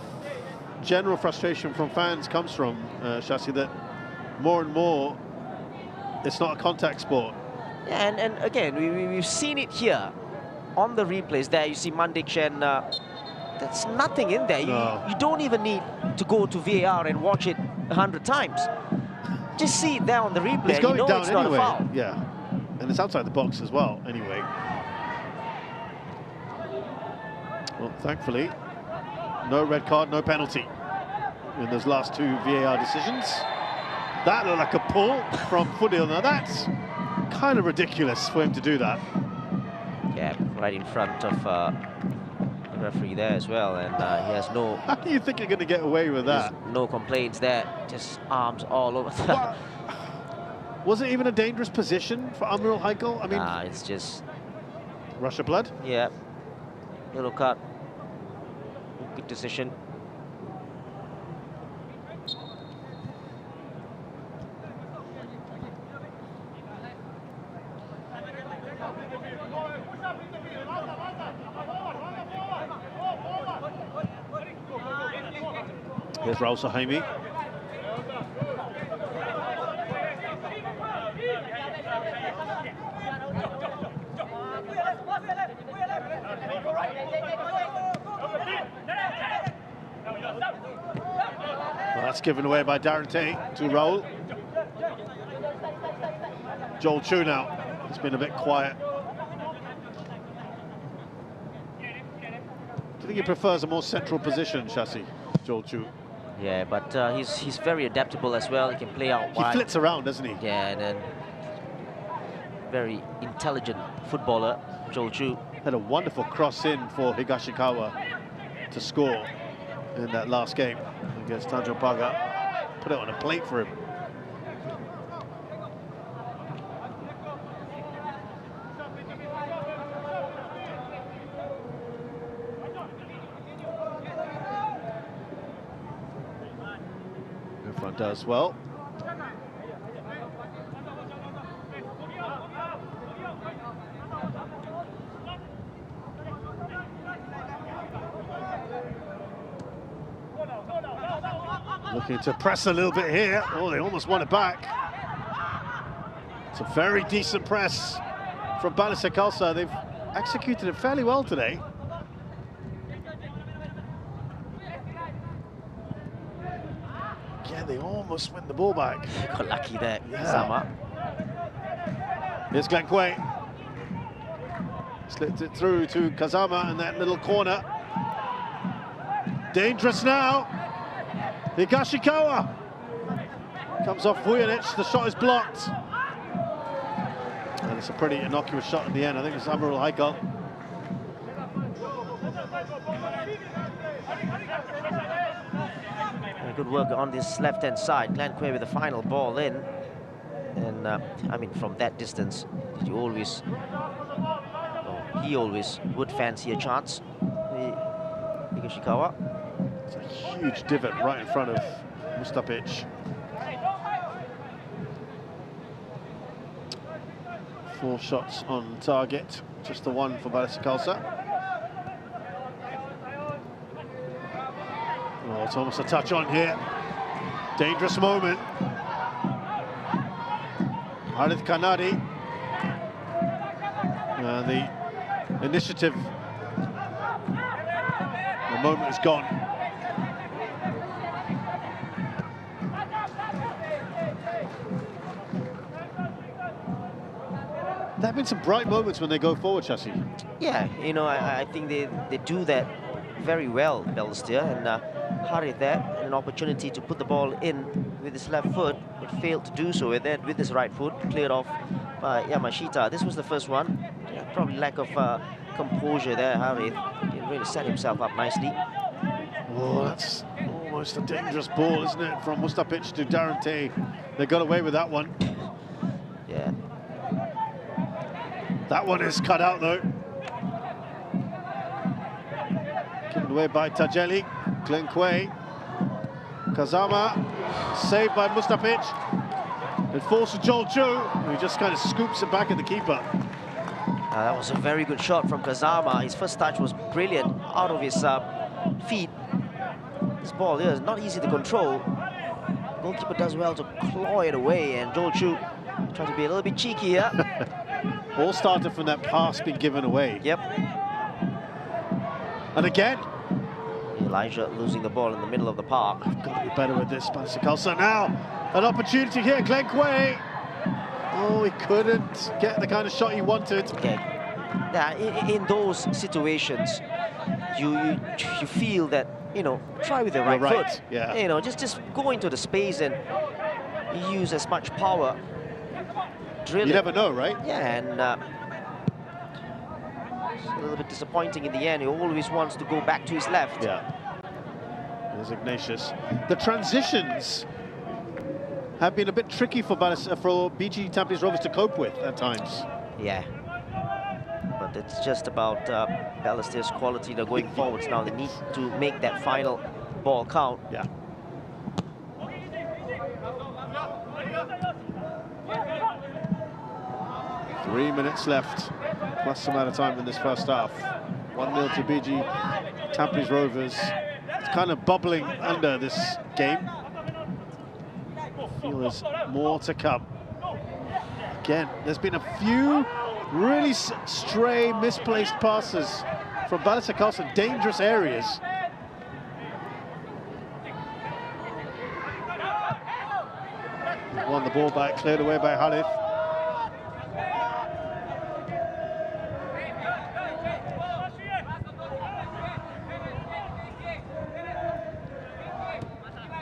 general frustration from fans comes from, Shasi, that more and more it's not a contact sport. Yeah, and again, we've seen it here on the replays. There you see Mandic, and there's nothing in there. No. You don't even need to go to VAR and watch it 100 times. Just see it there on the replay. It's going down it's anyway. Not a foul. Yeah, and it's outside the box as well. Anyway, well, thankfully, no red card, no penalty in those last two VAR decisions. That looked like a pull from Fudil. Now that's kind of ridiculous for him to do that. Yeah, right in front of the referee there as well, and he has no. How do you think you're going to get away with that? No complaints there, just arms all over. Was it even a dangerous position for Amirul Haikal? I mean, nah, it's just Russia blood. Yeah, little cut. Good decision. Here's Raul Suhaimi. Well, that's given away by Darren Tay to Raul. Joel Chu now. It's been a bit quiet. Do you think he prefers a more central position, Shasi, Joel Chu? Yeah, but he's very adaptable as well. He can play out wide. He flits around, doesn't he? Yeah, and then very intelligent footballer, Joel Chu. Had a wonderful cross in for Higashikawa to score in that last game against Tanjong Pagar. Put it on a plate for him. Front does well. Looking to press a little bit here. Oh, they almost won it back. It's a very decent press from Balestier Khalsa. They've executed it fairly well today. Yeah, they almost win the ball back. Got lucky there, Yeah. Sama. Here's Glenn Quay. Slipped it through to Kazama in that little corner. Dangerous now. Higashikawa. Comes off Vujanic, the shot is blocked. And it's a pretty innocuous shot in the end. I think it's Amirul Haikal. Good work on this left-hand side. Glenn Quay with the final ball in. And, I mean, from that distance, he always would fancy a chance. Higashikawa. It's a huge divot right in front of Mustapic. 4 shots on target, just the one for Balestier Khalsa. Oh, it's almost a touch on here. Dangerous moment. Harith Kanadi. The initiative. The moment is gone. There have been some bright moments when they go forward, Shasi. Yeah, you know, I think they do that very well, Balestier, and Harith there, an opportunity to put the ball in with his left foot, but failed to do so with his right foot, cleared off by Yamashita. This was the first one. Yeah, probably lack of composure there, Harith. He really set himself up nicely. Oh, that's almost a dangerous ball, isn't it? From Mustapic to Darante. They got away with that one. Yeah. That one is cut out, though. Given away by Tajeli. Glenkwe. Kazama. Saved by Mustapic. It falls to Joel Chu, who just kind of scoops it back at the keeper. That was a very good shot from Kazama. His first touch was brilliant, out of his feet. This ball here is not easy to control. Goalkeeper does well to claw it away, and Joel Chu trying to be a little bit cheeky here. All started from that pass being given away. Yep. And again, Elijah losing the ball in the middle of the park. got to be better with this, Balestier. Khalsa now, an opportunity here, Glenkwe. Oh, he couldn't get the kind of shot he wanted. Okay. Yeah, in those situations, you feel that, you know, try with the right foot. Yeah. You know, just go into the space and use as much power. Drill You it. never know, right? Yeah, and it's a little bit disappointing in the end. He always wants to go back to his left. Yeah. There's Ignatius. The transitions have been a bit tricky for BG Tampines Rovers to cope with at times. Yeah. But it's just about Balestier's quality. They're going forwards now. They need to make that final ball count. Yeah. Three minutes left, plus some amount of time in this first half. 1-0 to BG Tampines Rovers. It's kind of bubbling under this game. I feel there's more to come. Again, there's been a few really stray, misplaced passes from Balestier Khalsa in dangerous areas. Won the ball back, cleared away by Halif.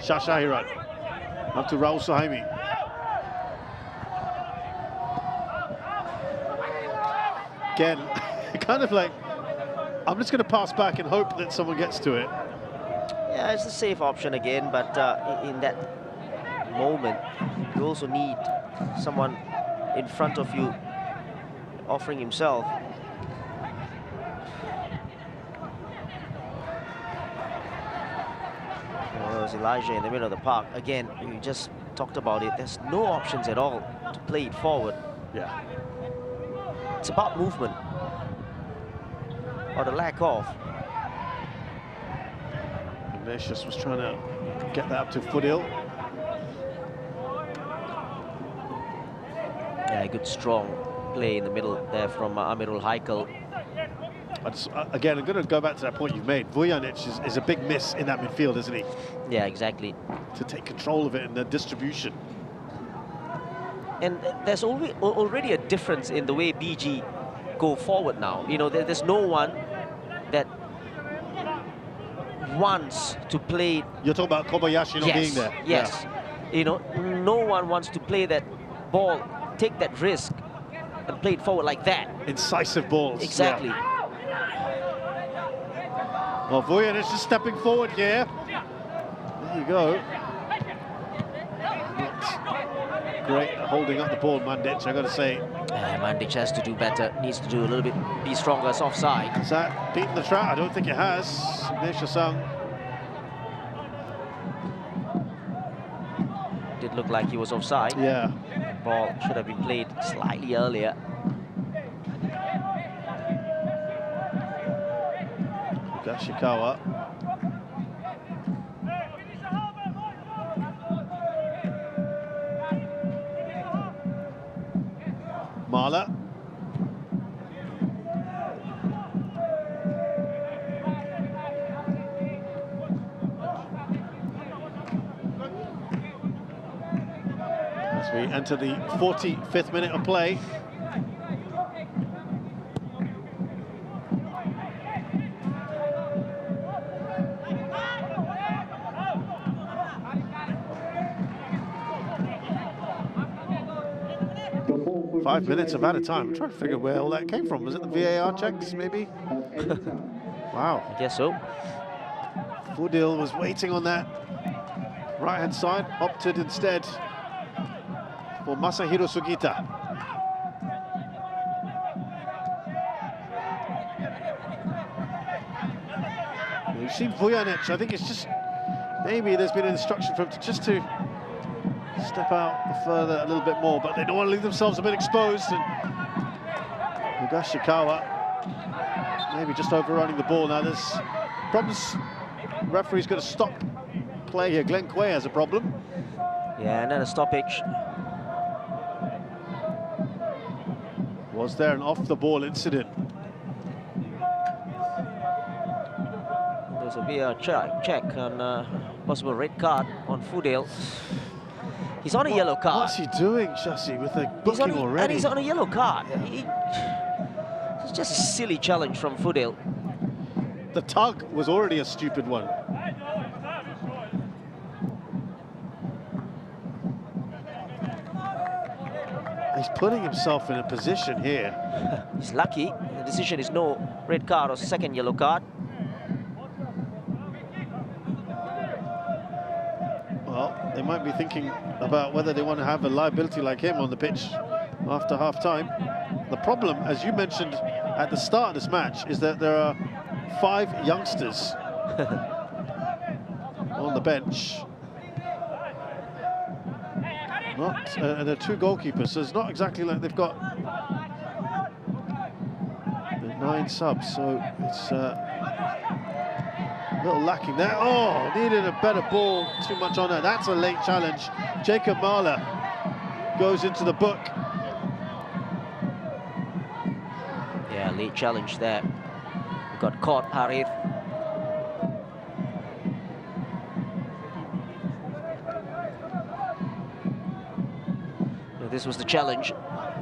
Shashahiran up to Raul Suhaimi. Again, kind of like, I'm just going to pass back and hope that someone gets to it. Yeah, it's a safe option again, but in that moment, you also need someone in front of you offering himself. Well, there's Elijah in the middle of the park. Again, we just talked about it. There's no options at all to play it forward. Yeah. It's about movement, or the lack of. Ignatius was trying to get that up to Fudil. Yeah, a good strong play in the middle there from Amirul Haikal. Again, I'm going to go back to that point you've made. Vujanic is a big miss in that midfield, isn't he? Yeah, exactly. To take control of it in the distribution. And there's already a difference in the way BG go forward now. You know, there's no one that wants to play. You're talking about Kobayashi not being there. Yes. Yeah. You know, no one wants to play that ball, take that risk, and play it forward like that. Incisive balls. Exactly. Yeah. Well, Vujanic is just stepping forward here. There you go. Not great at holding up the ball, Mandic, I've got to say. Mandic has to do better, needs to do a little bit, be stronger. It's offside. Has that beaten the trap? I don't think it has. Ignatius Sang. Did look like he was offside. Yeah. Ball should have been played slightly earlier. Gashikawa. Marla. As we enter the 45th minute of play. Five minutes of added time. I'm trying to figure where all that came from. Was it the VAR checks, maybe? Wow. I guess so. Fudil was waiting on that right-hand side, opted instead for Masahiro Sugita. You've seen Vujanic, I think it's just, maybe there's been an instruction for him to just to step out further a little bit more, but they don't want to leave themselves a bit exposed. And Higashikawa maybe just overrunning the ball. Now there's problems. Referee's going to stop play here. Glenn Quay has a problem. Yeah, and then a stoppage. Was there an off-the-ball incident? There's a VR check on possible red card on Fudil. He's on a yellow card. What's he doing, Shasi, with a booking already? And he's on a yellow card. It's just a silly challenge from Fudil. The tug was already a stupid one. He's putting himself in a position here. He's lucky. The decision is no red card or second yellow card. Well, they might be thinking about whether they want to have a liability like him on the pitch after half-time. The problem, as you mentioned at the start of this match, is that there are 5 youngsters on the bench. And there are 2 goalkeepers, so it's not exactly like they've got 9 subs, so it's a little lacking there. Oh, needed a better ball, too much on that. That's a late challenge. Jacob Mahler goes into the book. Yeah, late challenge there. Got caught, Harith. This was the challenge.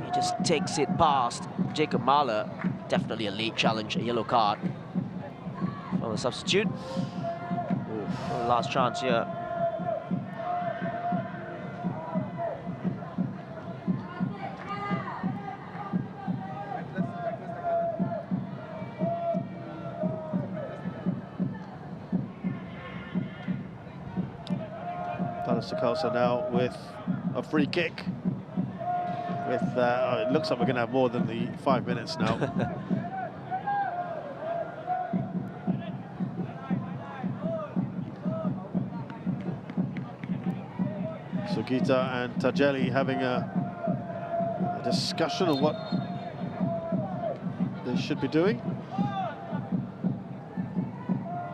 He just takes it past Jacob Mahler. Definitely a late challenge, a yellow card from the substitute. Last chance here. Balestier Khalsa now with a free kick. With it looks like we're going to have more than the 5 minutes now. Sugita and Tajeli having a discussion on what they should be doing.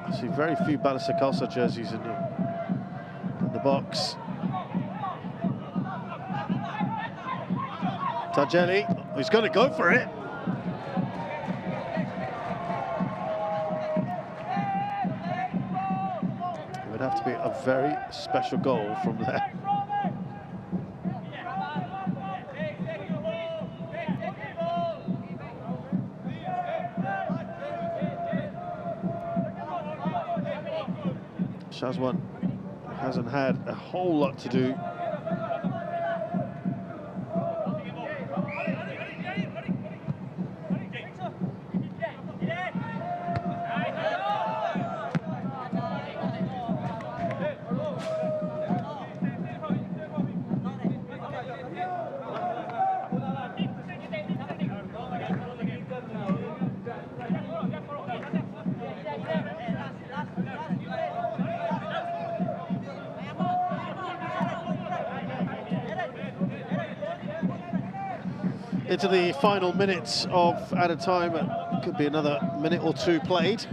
I see very few Balestier Khalsa jerseys in the box. Tajeli, he's going to go for it. It would have to be a very special goal from there. Shazwan hasn't had a whole lot to do. Into the final minutes of added time. It could be another minute or 2 played.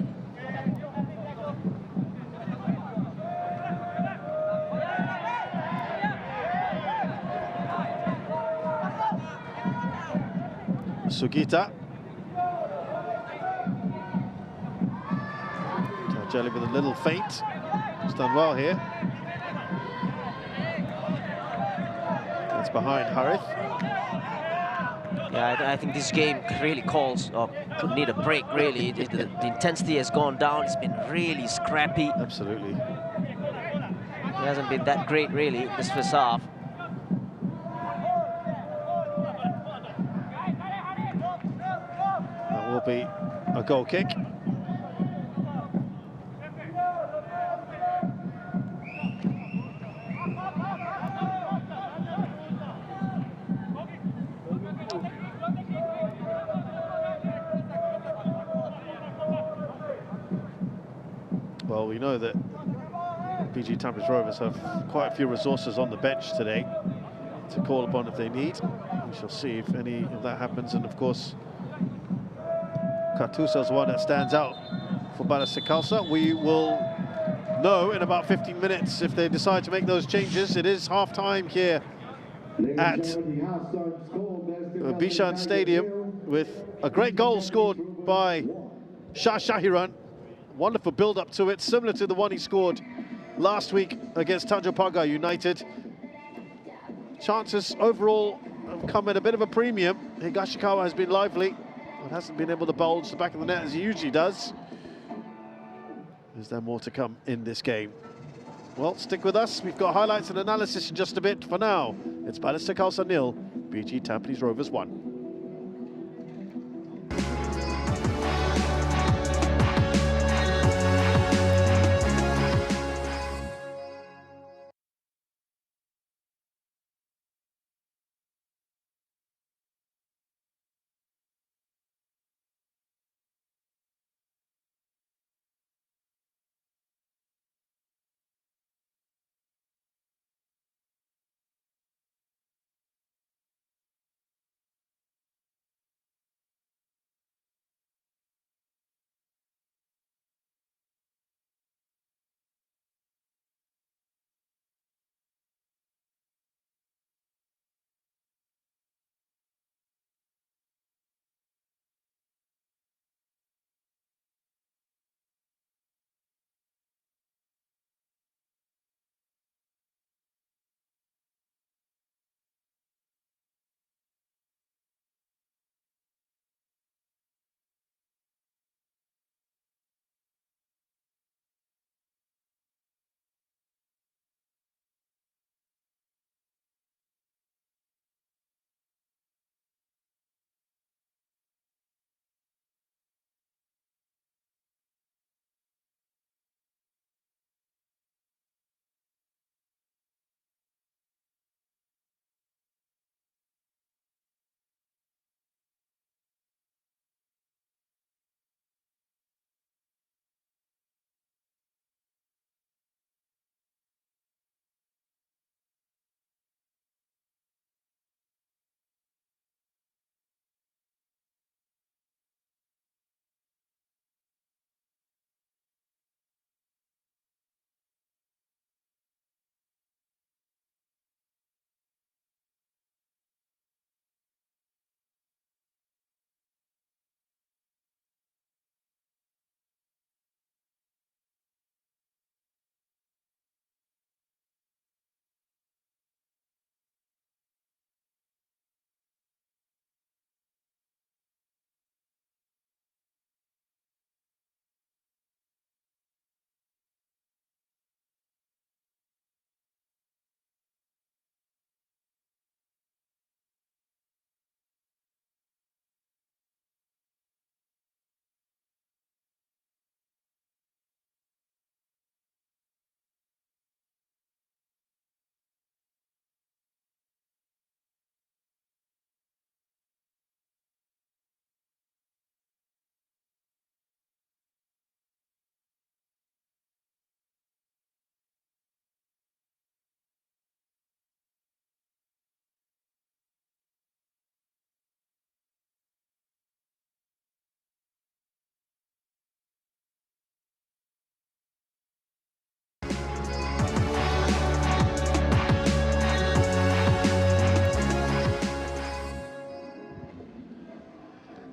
Sugita. Tajeli with a little feint. He's done well here. It's behind Harith. Yeah, I think this game really calls or could need a break, really. The intensity has gone down. It's been really scrappy. Absolutely. It hasn't been that great, really, this first half. That will be a goal kick. Well, we know that BG Tampines Rovers have quite a few resources on the bench today to call upon if they need. We shall see if any of that happens. And of course, Katusa is the one that stands out for Balestier Khalsa. We will know in about 15 minutes if they decide to make those changes. It is half-time here at Bishan Stadium with a great goal scored by Shah Shahiran. Wonderful build-up to it, similar to the one he scored last week against Tanjung Pagar United. Chances overall have come at a bit of a premium. Higashikawa has been lively, but hasn't been able to bulge the back of the net as he usually does. Is there more to come in this game? Well, stick with us. We've got highlights and analysis in just a bit. For now, it's Balestier Khalsa 0, BG Tampines Rovers 1.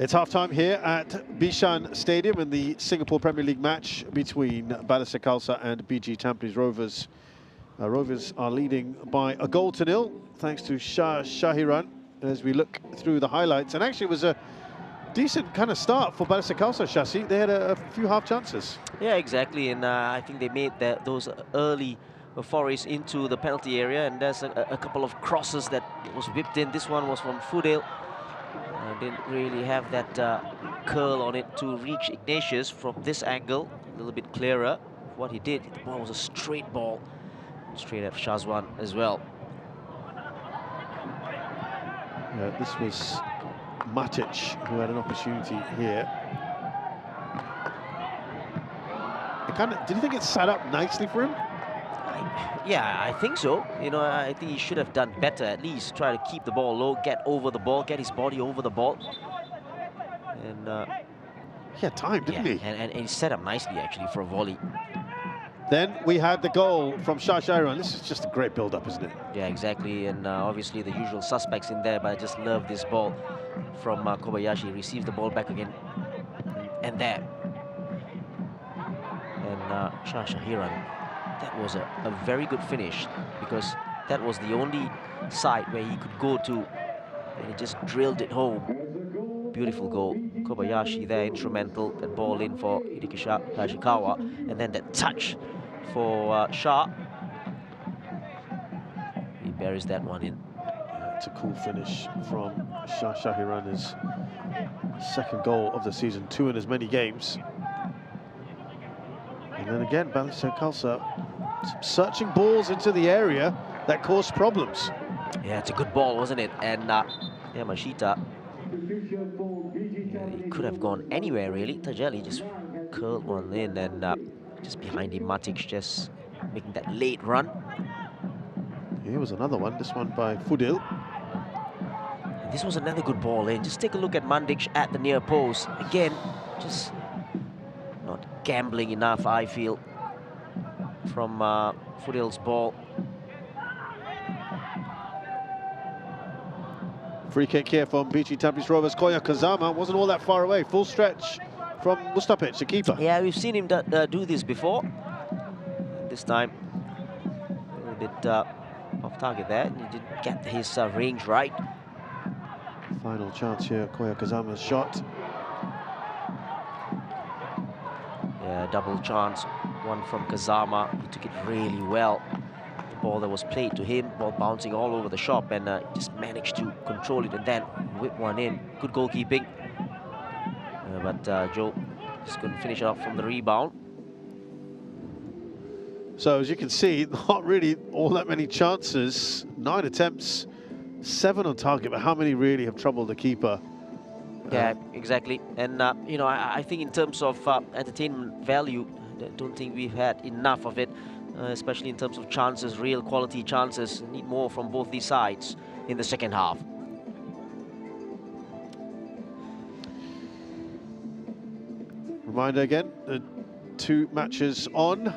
It's half-time here at Bishan Stadium in the Singapore Premier League match between Balestier Khalsa and BG Tampines Rovers. Rovers are leading by a goal to nil, thanks to Shah Shahiran, as we look through the highlights. And actually it was a decent kind of start for Balestier Khalsa, Shasi. They had a few half chances. Yeah, exactly. And I think they made those early forays into the penalty area. And there's a couple of crosses that was whipped in. This one was from Fudale. Didn't really have that curl on it to reach Ignatius from this angle. A little bit clearer. What he did, the ball was a straight ball. Straight at Shazwan as well. Yeah, this was Matic who had an opportunity here. Did you think it set up nicely for him? Yeah, I think so. You know, I think he should have done better. At least try to keep the ball low, get over the ball, get his body over the ball. And he had time, didn't he? And he set up nicely actually for a volley. Then we had the goal from Shah. This is just a great build-up, isn't it? Yeah, exactly. And obviously the usual suspects in there, but I just love this ball from Kobayashi. He receives the ball back again. And there. And Shahiran, that was a very good finish, because that was the only side where he could go to, and he just drilled it home. Beautiful goal. Kobayashi there, instrumental. That ball in for Hideki Hashikawa, and then that touch for Shah. He buries that one in. Yeah, it's a cool finish from Shahiran, his second goal of the season, 2 in as many games. And then again, Balestier and Khalsa searching balls into the area that caused problems. Yeah, it's a good ball, wasn't it? And Yamashita, he could have gone anywhere really. Tajali just curled one in, and just behind him, Matic just making that late run. Here was another one, this one by Fudil. And this was another good ball in. Just take a look at Mandic at the near post. Again, just not gambling enough, I feel, from Fudil's ball. Free kick here from BG Tampines Rovers. Koya Kazama wasn't all that far away. Full stretch from Mustapic, the keeper. Yeah, we've seen him do this before. This time, a little bit off target there. He didn't get his range right. Final chance here, Koya Kazama's shot. Yeah, double chance. One from Kazama. He took it really well. The ball that was played to him, ball bouncing all over the shop, and just managed to control it and then whip one in. Good goalkeeping. But Joe just couldn't finish it off from the rebound. So as you can see, not really all that many chances. 9 attempts, 7 on target, but how many really have troubled the keeper? Yeah, exactly. And, you know, I think in terms of entertainment value, I don't think we've had enough of it, especially in terms of chances, real quality chances. Need more from both these sides in the second half. Reminder again, 2 matches on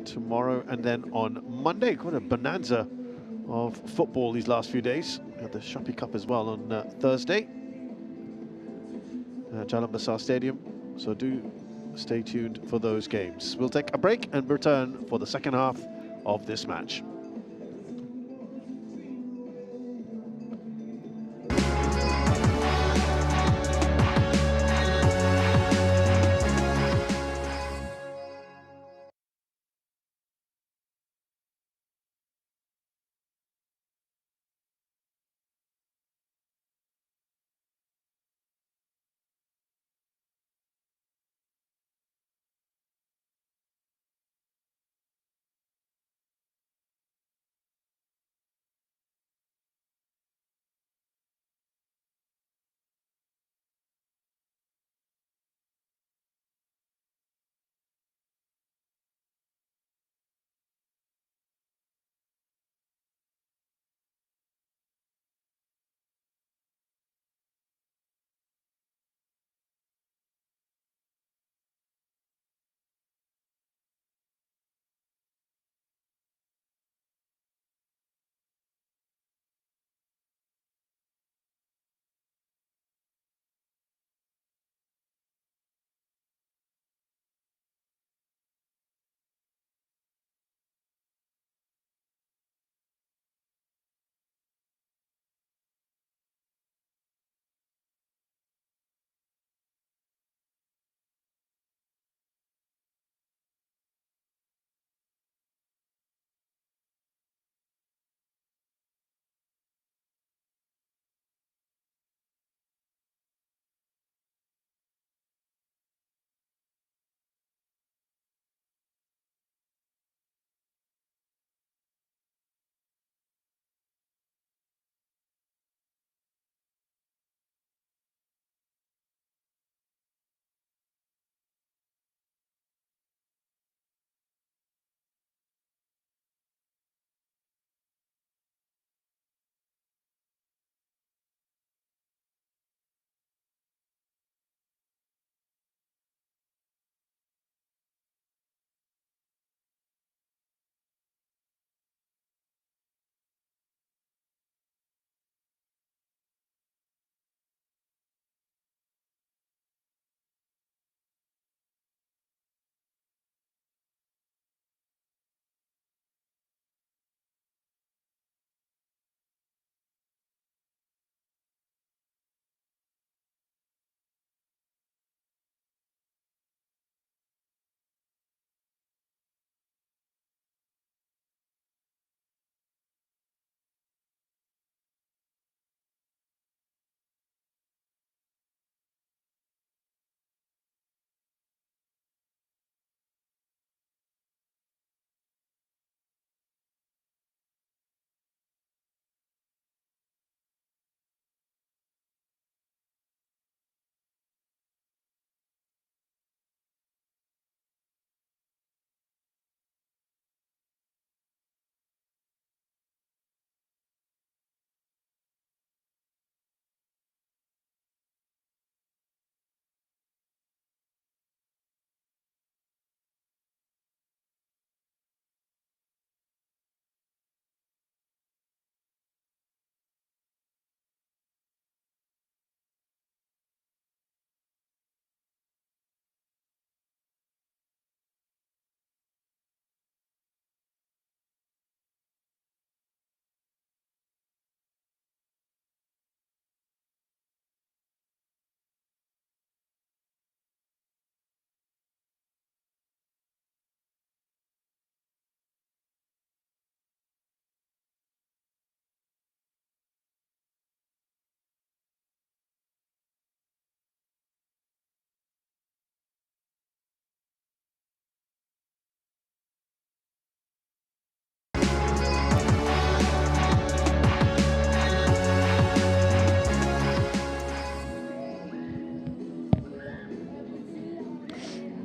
tomorrow and then on Monday. Quite a bonanza of football these last few days. We had the Shopee Cup as well on Thursday at Jalan Besar Stadium. So do stay tuned for those games. We'll take a break and return for the second half of this match.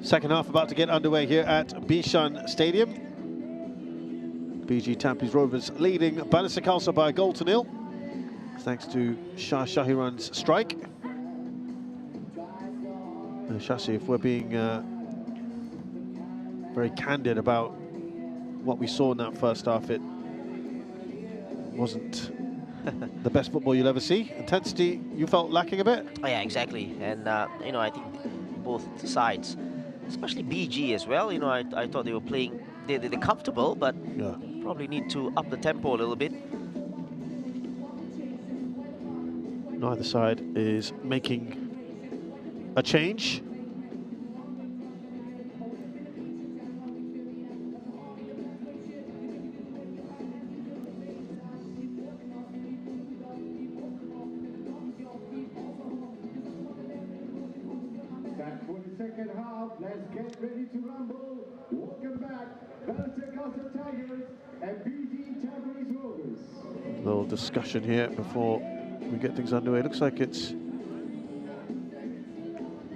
Second half about to get underway here at Bishan Stadium. BG Tampines Rovers leading Balestier Khalsa by a goal to nil, thanks to Shah Shahiran's strike. Shashi, if we're being very candid about what we saw in that first half, it wasn't the best football you'll ever see. Intensity, you felt lacking a bit? Oh, yeah, exactly. And, you know, I think both sides, especially BG as well, you know, I thought they were playing, they're comfortable, but Yeah. probably need to up the tempo a little bit. Neither side is making a change. Back for the second half. Let's get ready to rumble. Welcome back, Balestier Khalsa Tigers and BG Tampines Rovers. A little discussion here before we get things underway. Looks like it's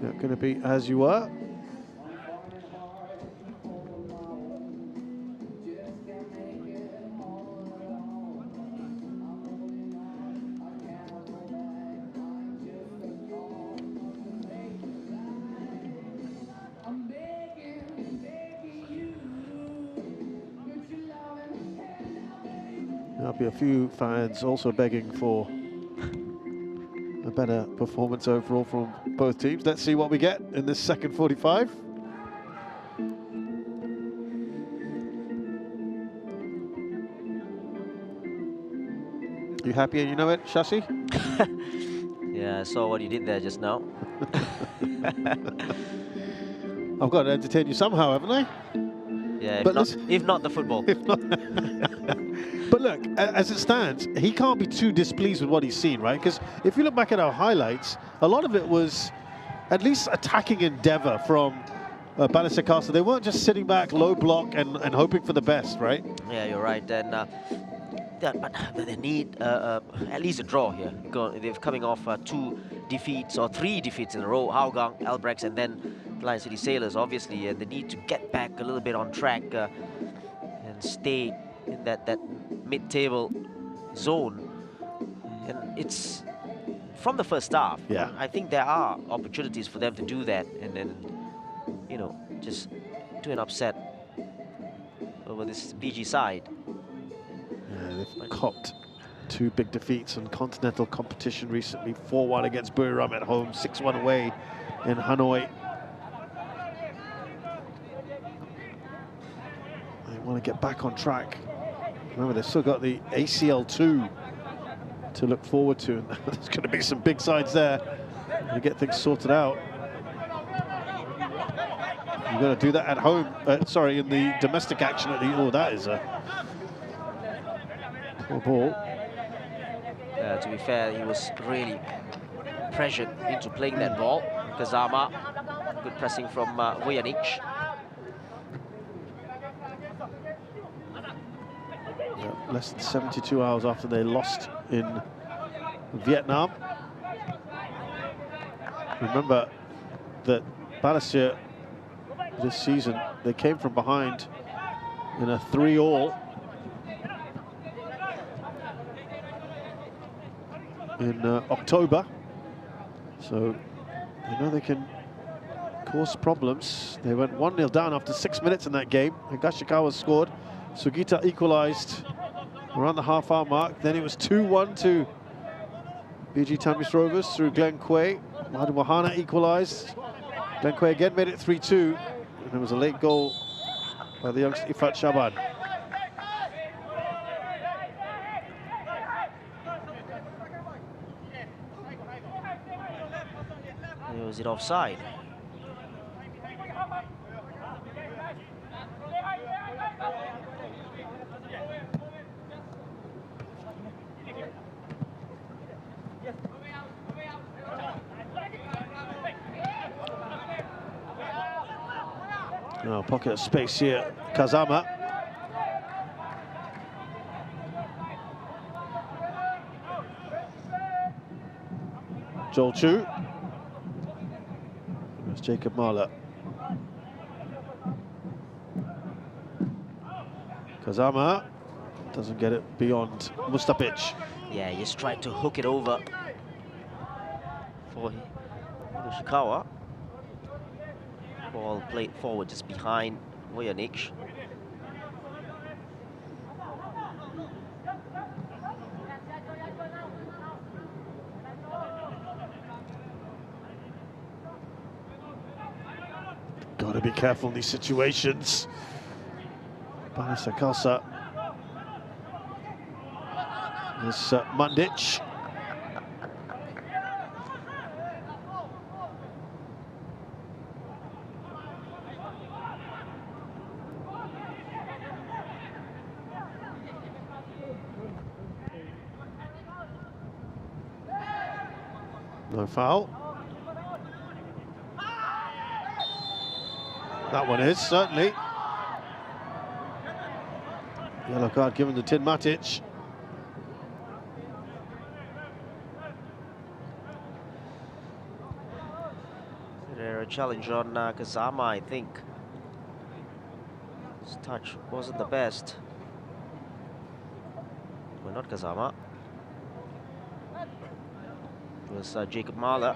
not going to be as you were. There'll be a few fans also begging for a better performance overall from both teams. Let's see what we get in this second 45. You happy and you know it, Shashi? Yeah, I saw what you did there just now. I've got to entertain you somehow, haven't I? Yeah, But if not the football. If not. But look, as it stands, he can't be too displeased with what he's seen, right? Because if you look back at our highlights, a lot of it was at least attacking endeavour from Balestier Khalsa. They weren't just sitting back, low block, and hoping for the best, right? Yeah, you're right. And but they need at least a draw here. They're coming off 2 defeats or 3 defeats in a row. Hougang, Albrechts, and then Lion City Sailors, obviously. And they need to get back a little bit on track and stay in that mid-table zone. And it's from the first half. Yeah. I think there are opportunities for them to do that, and then, you know, just do an upset over this BG side. Yeah, they've copped 2 big defeats in continental competition recently. 4-1 against Buriram at home, 6-1 away in Hanoi. They want to get back on track. Remember, they've still got the ACL2 to look forward to. And there's going to be some big sides there to get things sorted out. You've got to do that at home. Sorry, in the domestic action at the... Oh, that is a poor ball. To be fair, he was really pressured into playing that ball. Kazama, good pressing from Vujanic. Less than 72 hours after they lost in Vietnam. Remember that Balestier this season, they came from behind in a 3-all in October. So they know they can cause problems. They went 1-0 down after 6 minutes in that game. Higashikawa scored. Sugita equalized around the half-hour mark. Then it was 2-1 to BG Tampines Rovers through Glenn Quay. Mahdi Wahana equalized. Glenn Quay again made it 3-2. And there was a late goal by the youngster Ifat Shaban. Was it offside? Oh, pocket of space here, Kazama. Joel Chu. There's Jacob Mahler. Kazama doesn't get it beyond Mustapic. Yeah, he just tried to hook it over for Ishikawa. Ball played forward just behind Vojanic. Got to be careful in these situations. Balestier Khalsa. This Mandic. No foul. That one is, certainly. Yellow card given to Tin Matic. A challenge on Kazama, I think. His touch wasn't the best. Well, not Kazama. It was Jacob Mahler.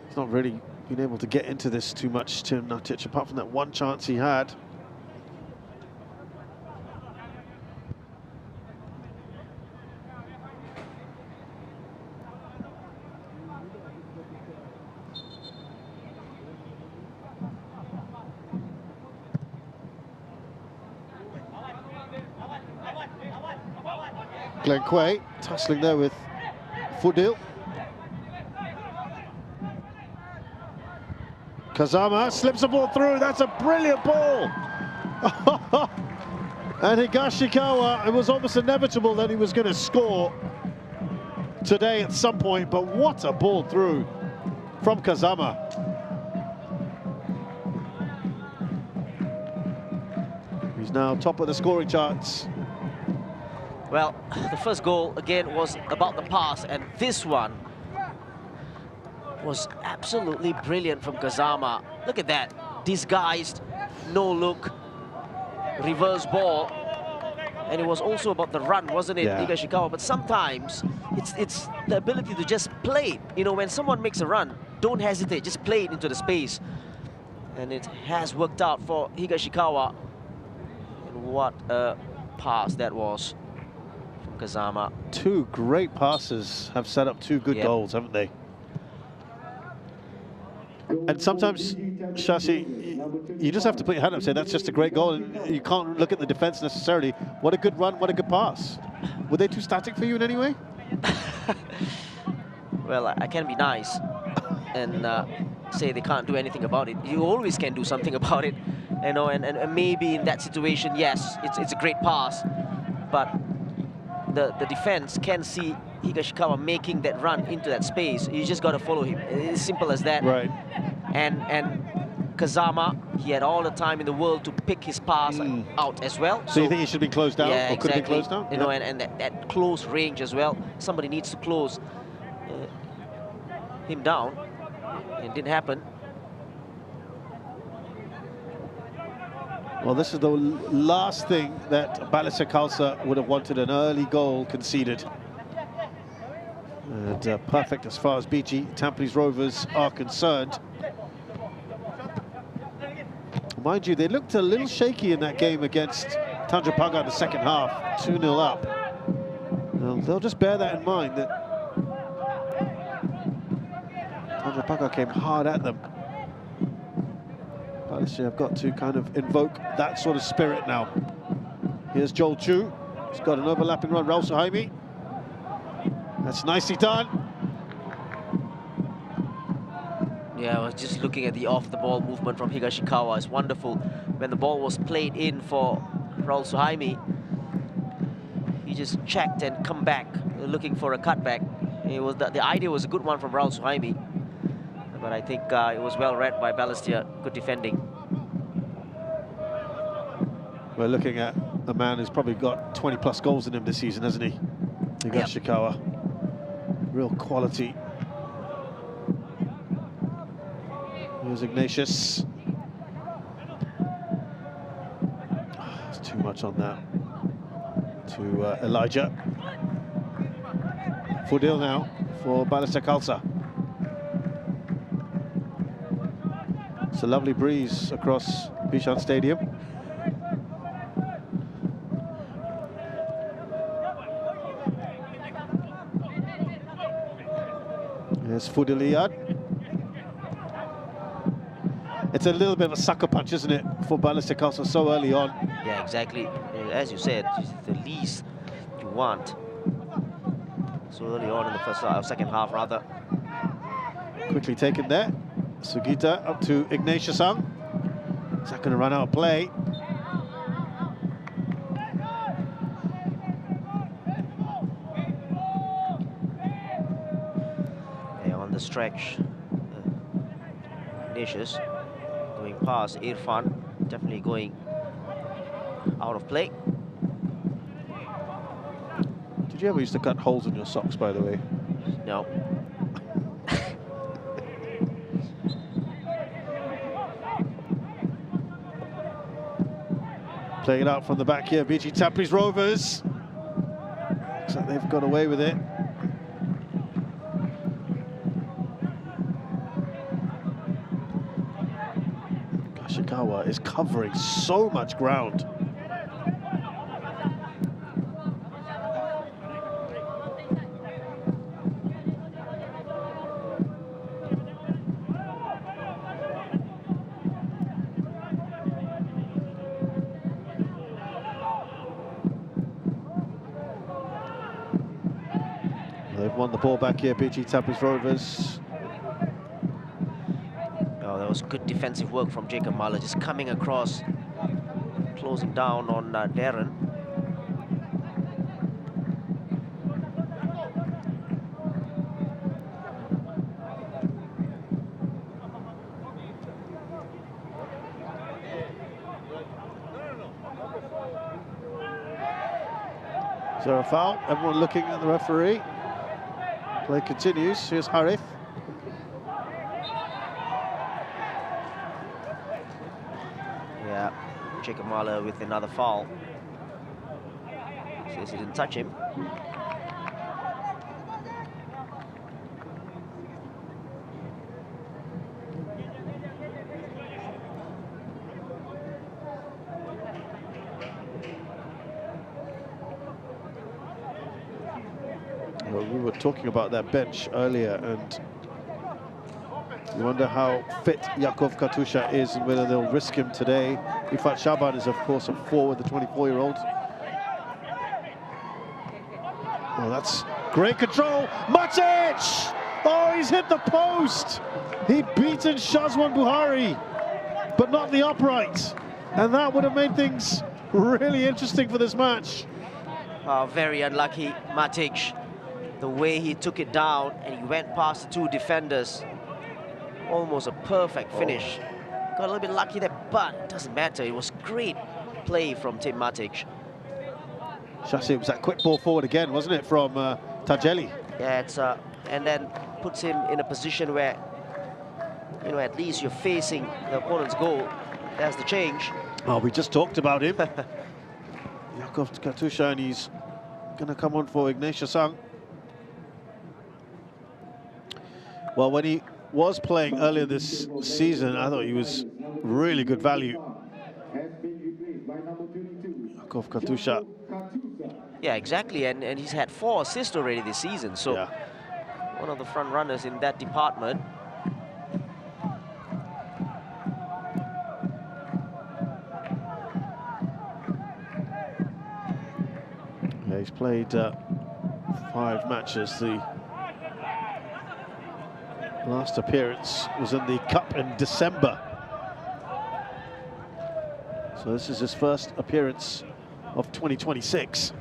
He's not really been able to get into this too much, Tim Matic, apart from that one chance he had. Glenn Quay tussling there with Fudil. Kazama slips the ball through. That's a brilliant ball. And Higashikawa, it was almost inevitable that he was going to score today at some point, but what a ball through from Kazama. He's now top of the scoring charts. Well, the first goal, again, was about the pass, and this one was absolutely brilliant from Kazama. Look at that. Disguised, no look, reverse ball. And it was also about the run, wasn't it, Yeah. Higashikawa? But sometimes it's the ability to just play it. You know, when someone makes a run, don't hesitate, just play it into the space. And it has worked out for Higashikawa. And what a pass that was. Kazama. Two great passes have set up two good goals, haven't they? And sometimes, Shashi, you just have to put your hand up and say that's just a great goal, and you can't look at the defense necessarily. What a good run, what a good pass. Were they too static for you in any way? Well, I can be nice and say they can't do anything about it. You always can do something about it, you know, and maybe in that situation, yes, it's a great pass, but the defense can see Higashikawa making that run into that space. You just got to follow him. It's simple as that. Right. And Kazama, he had all the time in the world to pick his pass out as well. So you think he should be closed down? Yeah, or could exactly. have been closed down? You know, and that close range as well. Somebody needs to close him down. It didn't happen. Well, this is the last thing that Balestier Khalsa would have wanted, an early goal conceded. And perfect as far as BG Tampines Rovers are concerned. Mind you, they looked a little shaky in that game against Tanjung Pagar in the second half, 2-0 up. Now, they'll just bear that in mind, that Tanjung Pagar came hard at them. Balestier have got to kind of invoke that sort of spirit now. Here's Joel Chu. He's got an overlapping run. Raul Suhaimi. That's nicely done. Yeah, I was just looking at the off-the-ball movement from Higashikawa. It's wonderful. When the ball was played in for Raul Suhaimi, he just checked and come back, looking for a cutback. It was the idea was a good one from Raul Suhaimi, but I think it was well read by Balestier. Good defending. We're looking at a man who's probably got 20+ goals in him this season, hasn't he? Higashikawa. Yep. Real quality. Here's Ignatius. too much on that to Elijah. Fudil now for Balestier Khalsa. It's a lovely breeze across Bishan Stadium. There's Fudil. It's a little bit of a sucker punch, isn't it, for Balestier Khalsa so early on? Yeah, exactly. As you said, it's the least you want. So early on in the second half, rather. Quickly taken there. Sugita up to Ignatiusson. Is that going to run out of play? Yeah, on the stretch, Ignatius going past Irfan, definitely going out of play. Did you ever used to cut holes in your socks, by the way? No. Playing it out from the back here, BG Tampines Rovers. Looks like they've got away with it. Kashikawa is covering so much ground. They've won the ball back here, BG Tampines Rovers. Oh, that was good defensive work from Jacob Mahler, just coming across, closing down on Darren. Is there a foul? Everyone looking at the referee. Play continues. Here's Harith. Yeah, Jacob Mahler with another foul. Says he didn't touch him. Well, we were talking about that bench earlier, and you wonder how fit Yakov Katusha is and whether they'll risk him today. Ifat Shaban is, of course, a forward, the 24-year-old. Oh, that's great control. Matic! Oh, he's hit the post. He'd beaten Shazwan Buhari, but not the upright. And that would have made things really interesting for this match. Very unlucky, Matic. The way he took it down and he went past the two defenders. Almost a perfect finish. Got a little bit lucky there, but it doesn't matter. It was great play from Tim Matic. Shashi, it was that quick ball forward again, wasn't it, from Tajeli? Yeah, it's and then puts him in a position where, you know, at least you're facing the opponent's goal. That's the change. Oh, we just talked about him. Yakov Katusha, and he's going to come on for Ignatiusson. Well, when he was playing earlier this season, I thought he was really good value. Yakov Katusha. Yeah, exactly, and he's had 4 assists already this season, so yeah, one of the front runners in that department. Yeah, he's played 5 matches. The last appearance was in the Cup in December. So this is his first appearance of 2026.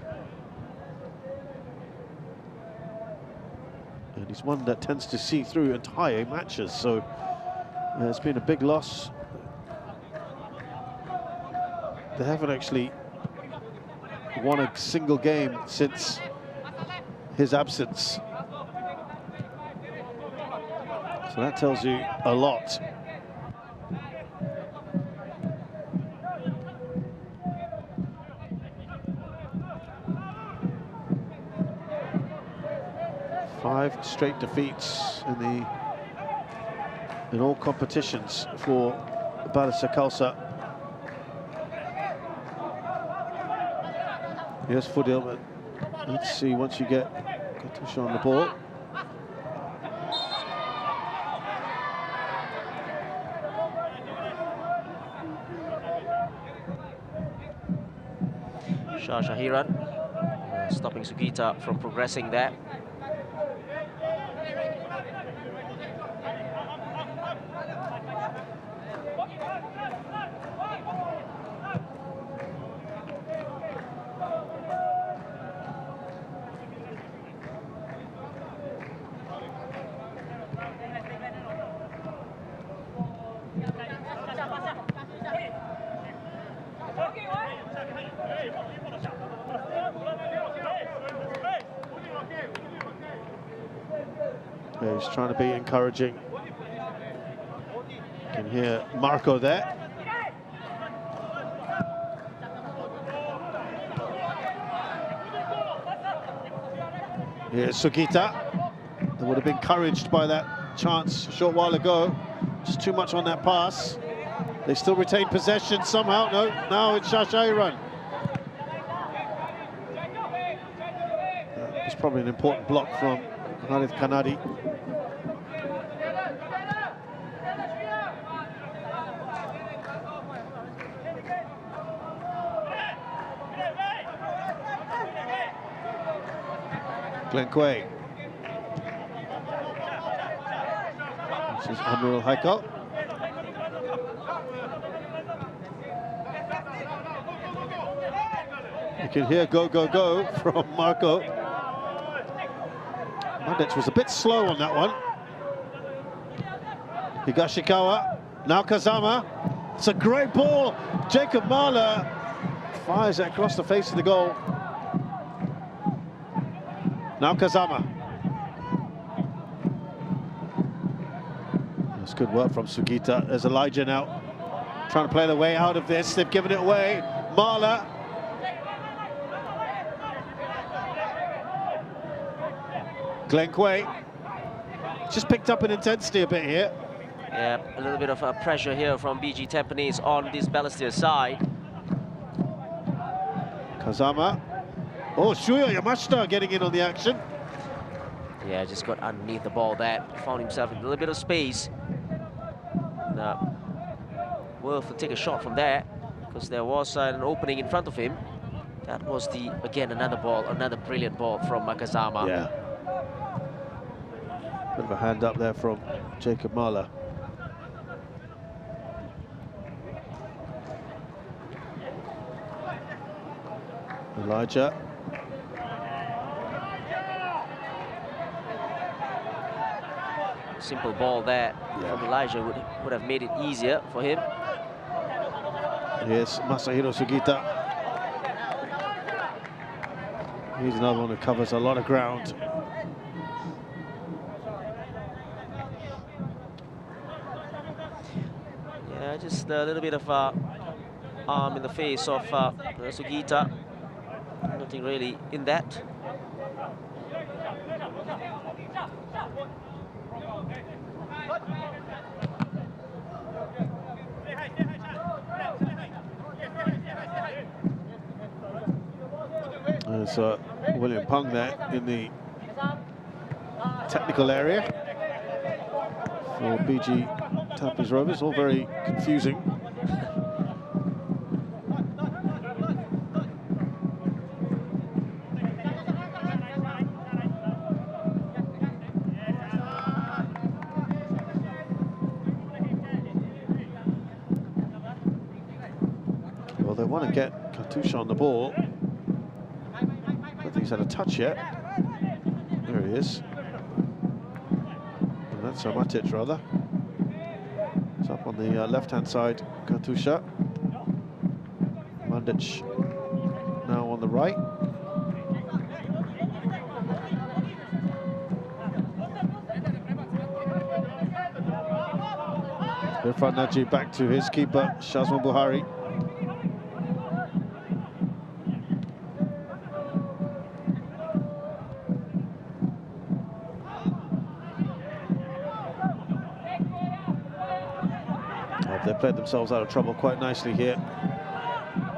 And he's one that tends to see through entire matches, so it's been a big loss. They haven't actually won a single game since his absence. So that tells you a lot. 5 straight defeats in all competitions for Balestier Khalsa. Here's Fudil, but let's see once you get Katusha on the ball. Shah Shahiran stopping Sugita from progressing there. Yeah, he's trying to be encouraging. You can hear Marco there. Here's Sugita. They would have been encouraged by that chance a short while ago. Just too much on that pass. They still retain possession somehow. No, now it's Shah Shahiran. It's probably an important block from Harith Kanadi. Glenn Quay. This is Admiral Haikal. You can hear go, go, go from Marco. Mandich was a bit slow on that one. Higashikawa, now Kazama. It's a great ball. Jacob Mahler fires it across the face of the goal. Now Kazama. That's good work from Sugita. There's Elijah now trying to play the way out of this. They've given it away. Mahler. Glenn Quay just picked up in intensity a bit here. Yeah, a little bit of pressure here from BG Tampines on this Balestier side. Kazama. Oh, Shuyo Yamashita getting in on the action. Yeah, just got underneath the ball there. Found himself in a little bit of space. Worth to take a shot from there because there was an opening in front of him. That was again another brilliant ball from Kazama. Yeah. Bit of a hand up there from Jacob Mahler. Elijah. Simple ball there from Elijah would have made it easier for him. Here's Masahiro Sugita. He's another one who covers a lot of ground. Yeah, just a little bit of arm in the face of Sugita. Nothing really in that. There's William Pung there in the technical area for BG Tampines Rovers. All very confusing. Well, they want to get Katusha on the ball. I don't think he's had a touch yet. There he is. And that's Matic, rather. It's up on the left-hand side, Katusha. Mandic now on the right. Irfan Najib back to his keeper, Shazwan Buhari. They played themselves out of trouble quite nicely here.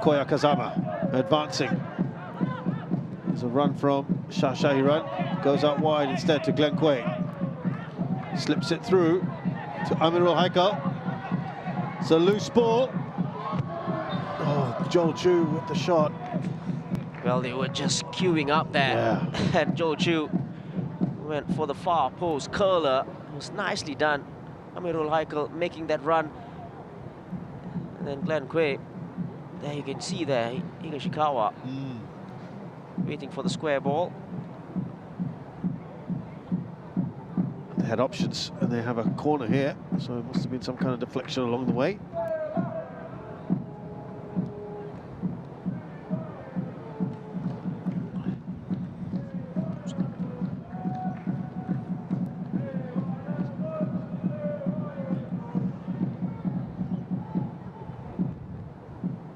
Koya Kazama advancing. There's a run from Shahiran. Goes out wide instead to Glenn Quay. Slips it through to Amirul Haikal. It's a loose ball. Oh, Joel Chu with the shot. Well, they were just queuing up there. Yeah. And Joel Chu went for the far post curler. It was nicely done. Amirul Haikal making that run. And then Glenn Quay. There you can see there, Higashikawa waiting for the square ball. They had options and they have a corner here, so it must have been some kind of deflection along the way.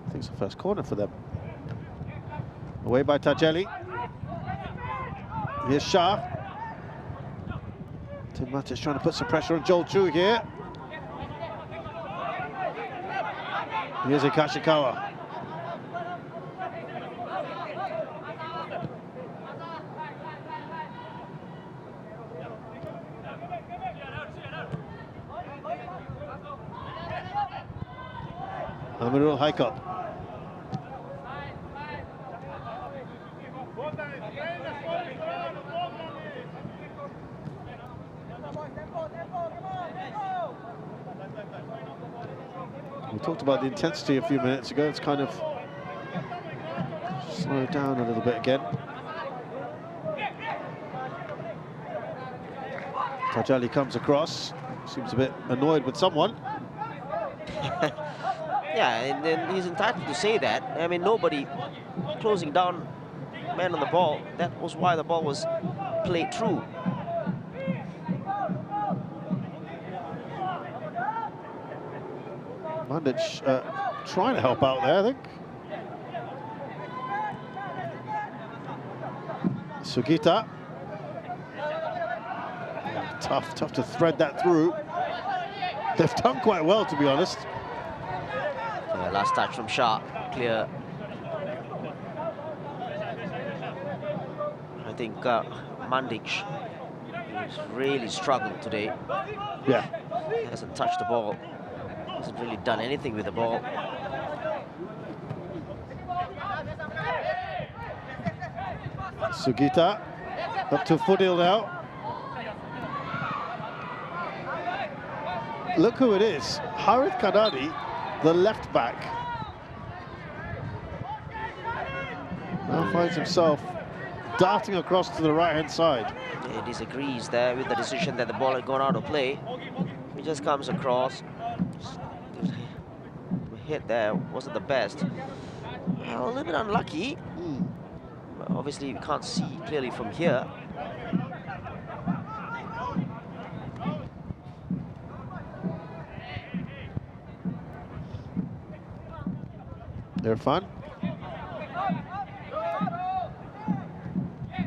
I think it's the first corner for them. Away by Tajeli. Here's Shah. Tim Matic trying to put some pressure on Joel Chu here. Here's Ikashikawa. Amirul Haikal. We talked about the intensity a few minutes ago. It's kind of slowed down a little bit again. Tajali comes across. Seems a bit annoyed with someone. Yeah, and then he's entitled to say that. I mean, nobody closing down man on the ball. That was why the ball was played through. Mandic trying to help out there, I think. Sugita. Tough to thread that through. They've done quite well, to be honest. Yeah, last touch from Shah, clear. I think Mandic has really struggled today. Yeah. He hasn't touched the ball. Hasn't really done anything with the ball. Sugita up to Fudil now. Look who it is. Harith Kanadi, the left back. Now finds himself darting across to the right-hand side. He disagrees there with the decision that the ball had gone out of play. He just comes across. The hit there wasn't the best. Well, a little bit unlucky. But obviously, you can't see clearly from here. They're fun.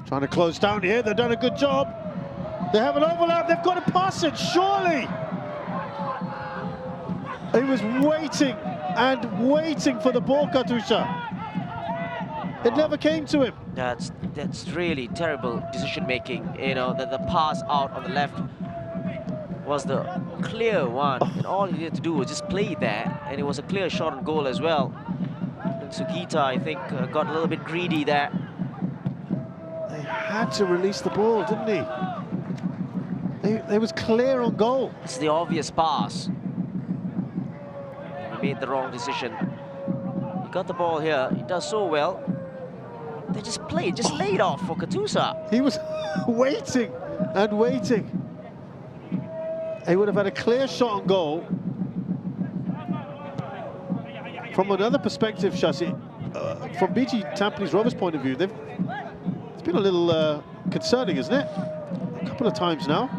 Trying to close down here. They've done a good job. They have an overlap. They've got to pass it, surely. He was waiting and waiting for the ball, Katusha. It never came to him. That's really terrible decision-making. You know, that the pass out on the left was the clear one. And all he needed to do was just play there. And it was a clear shot on goal as well. And Sugita, I think, got a little bit greedy there. They had to release the ball, didn't he? They was clear on goal. It's the obvious pass. He made the wrong decision. He got the ball here. He does so well. They just played, just laid off for Katusa. He was waiting and waiting. He would have had a clear shot on goal. From another perspective, Shasi, from BG Tampines Rovers' point of view, it's been a little concerning, isn't it? A couple of times now.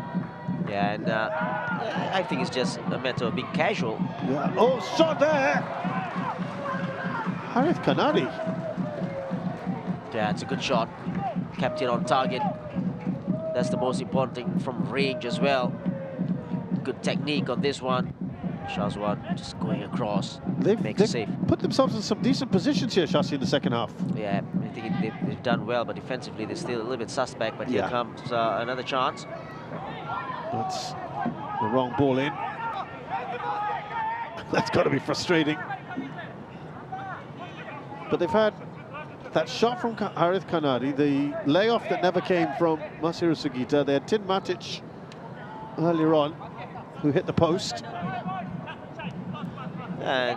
Yeah, and I think it's just a matter of being casual. Yeah. Oh, shot there! Harith Kanadi. Yeah, it's a good shot. Kept it on target. That's the most important thing, from range as well. Good technique on this one. Shazwan just going across, They've makes it safe. put themselves in some decent positions here, Shasi, in the second half. Yeah, I think they've done well, but defensively they're still a little bit suspect. But here comes another chance. That's the wrong ball in. That's got to be frustrating. But they've had that shot from Harith Kanadi, the layoff that never came from Masiru Sugita. They had Tin Matic earlier on, who hit the post.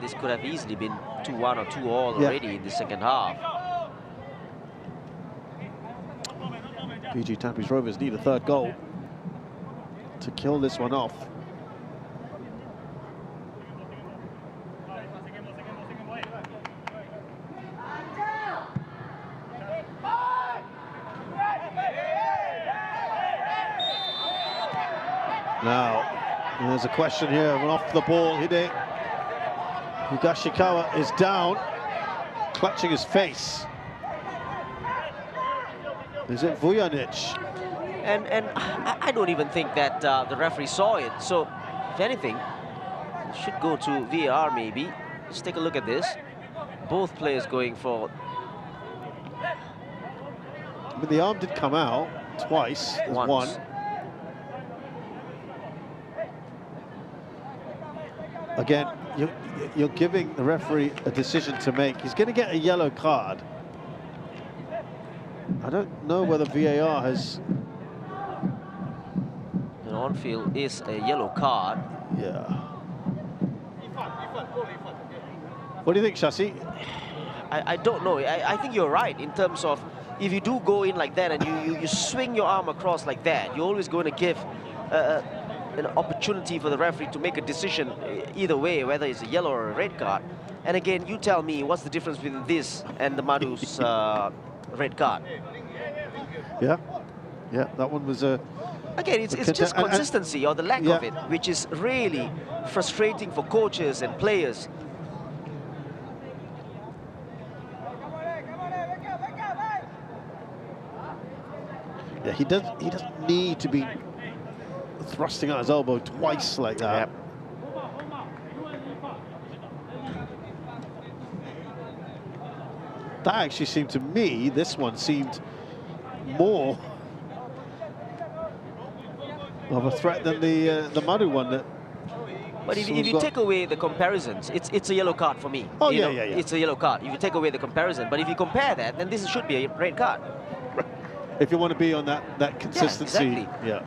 This could have easily been 2-1 or 2-2 already in the second half. PG Tampines Rovers need a third goal to kill this one off. Now, there's a question here of an off the ball. Hide Higashikawa is down, clutching his face. Is it Vujanic? And I don't even think that the referee saw it. So, if anything, it should go to VAR maybe. Let's take a look at this. Both players going for... I mean, the arm did come out twice. There's one. Again, you're giving the referee a decision to make. He's going to get a yellow card. I don't know whether VAR has... An on-field is a yellow card. Yeah. What do you think, Shasi? I don't know. I think you're right in terms of if you do go in like that and you swing your arm across like that, you're always going to give an opportunity for the referee to make a decision either way, whether it's a yellow or a red card. And again, you tell me what's the difference between this and the Madhu's red card. Yeah, that one was a... Again, it's just consistency or the lack of it, which is really frustrating for coaches and players. Yeah, he doesn't need to be thrusting out his elbow twice like that. Yep. That actually seemed to me, this one seemed more of a threat than the Madhu one. That but if you take away the comparisons, it's a yellow card for me. Oh, yeah. It's a yellow card. If you take away the comparison, but if you compare that, then this should be a red card. If you want to be on that consistency. Yeah, exactly. Yeah.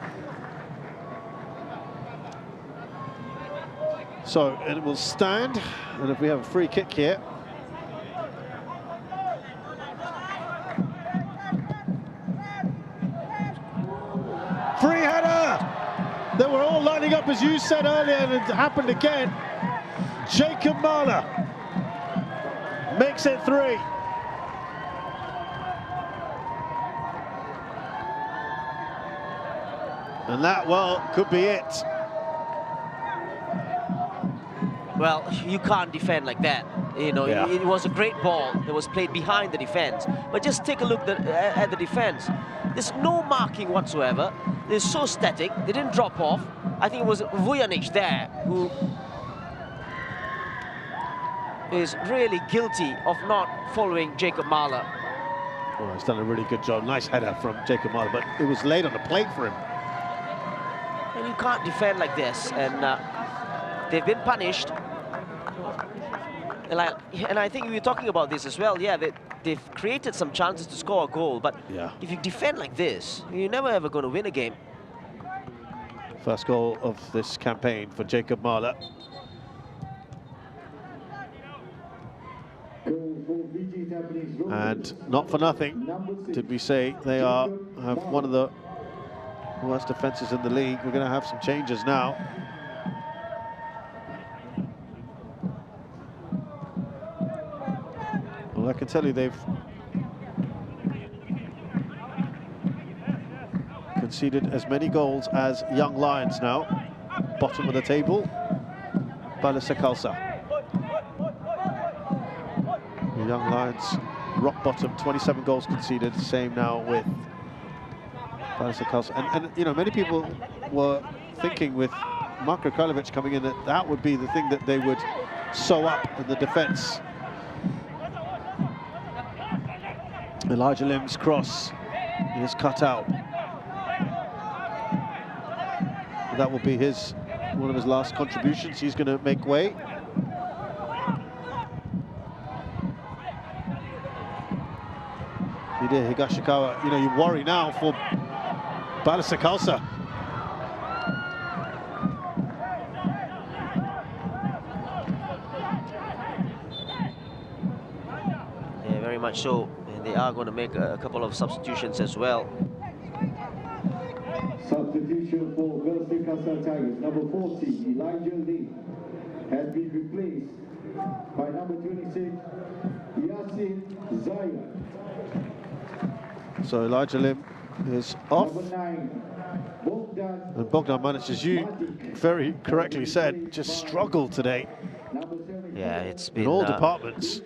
So, and it will stand, and if we have a free kick here. Free header! They were all lining up, as you said earlier, and it happened again. Jacob Mahler makes it 3. And that, well, could be it. Well, you can't defend like that. You know, it was a great ball that was played behind the defense. But just take a look at the defense. There's no marking whatsoever. They're so static. They didn't drop off. I think it was Vujanic there who is really guilty of not following Jacob Mahler. Well, he's done a really good job. Nice header from Jacob Mahler, but it was laid on the plate for him. And you can't defend like this. And they've been punished. And I think we were talking about this as well. Yeah, they've created some chances to score a goal, but if you defend like this, you're never ever going to win a game. First goal of this campaign for Jacob Mahler. And not for nothing did we say they have one of the worst defenses in the league. We're going to have some changes now. Well, I can tell you they've conceded as many goals as Young Lions now. Bottom of the table, Balestier Khalsa. The Young Lions, rock bottom, 27 goals conceded. Same now with Balestier Khalsa. And you know, many people were thinking with Marko Kraljevic coming in, that would be the thing that they would sew up in the defence. Elijah Lim's cross is cut out. That will be one of his last contributions. He's going to make way. Hide Higashikawa, you worry now for Balestier Khalsa. Yeah, very much so. And they are going to make a couple of substitutions as well. Substitution for Balestier Khalsa Tigers. Number 40, Elijah Lee, has been replaced by number 26, Yasin Zaya. So Elijah Lim is off. Number 9, Bogdan. And Bogdan Manic, as you very correctly said, just struggled today. Yeah, it's been in all departments.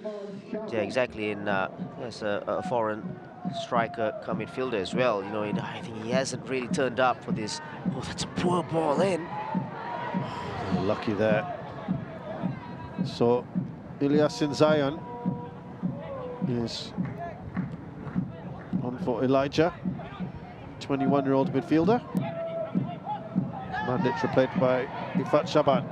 Yeah, exactly. And there's a foreign striker come midfielder as well. I think he hasn't really turned up for this. Oh, that's a poor ball in. Lucky there. So Ilyasin Zayan is on for Elijah, 21-year-old midfielder. Mandic replaced by Ifat Shaban.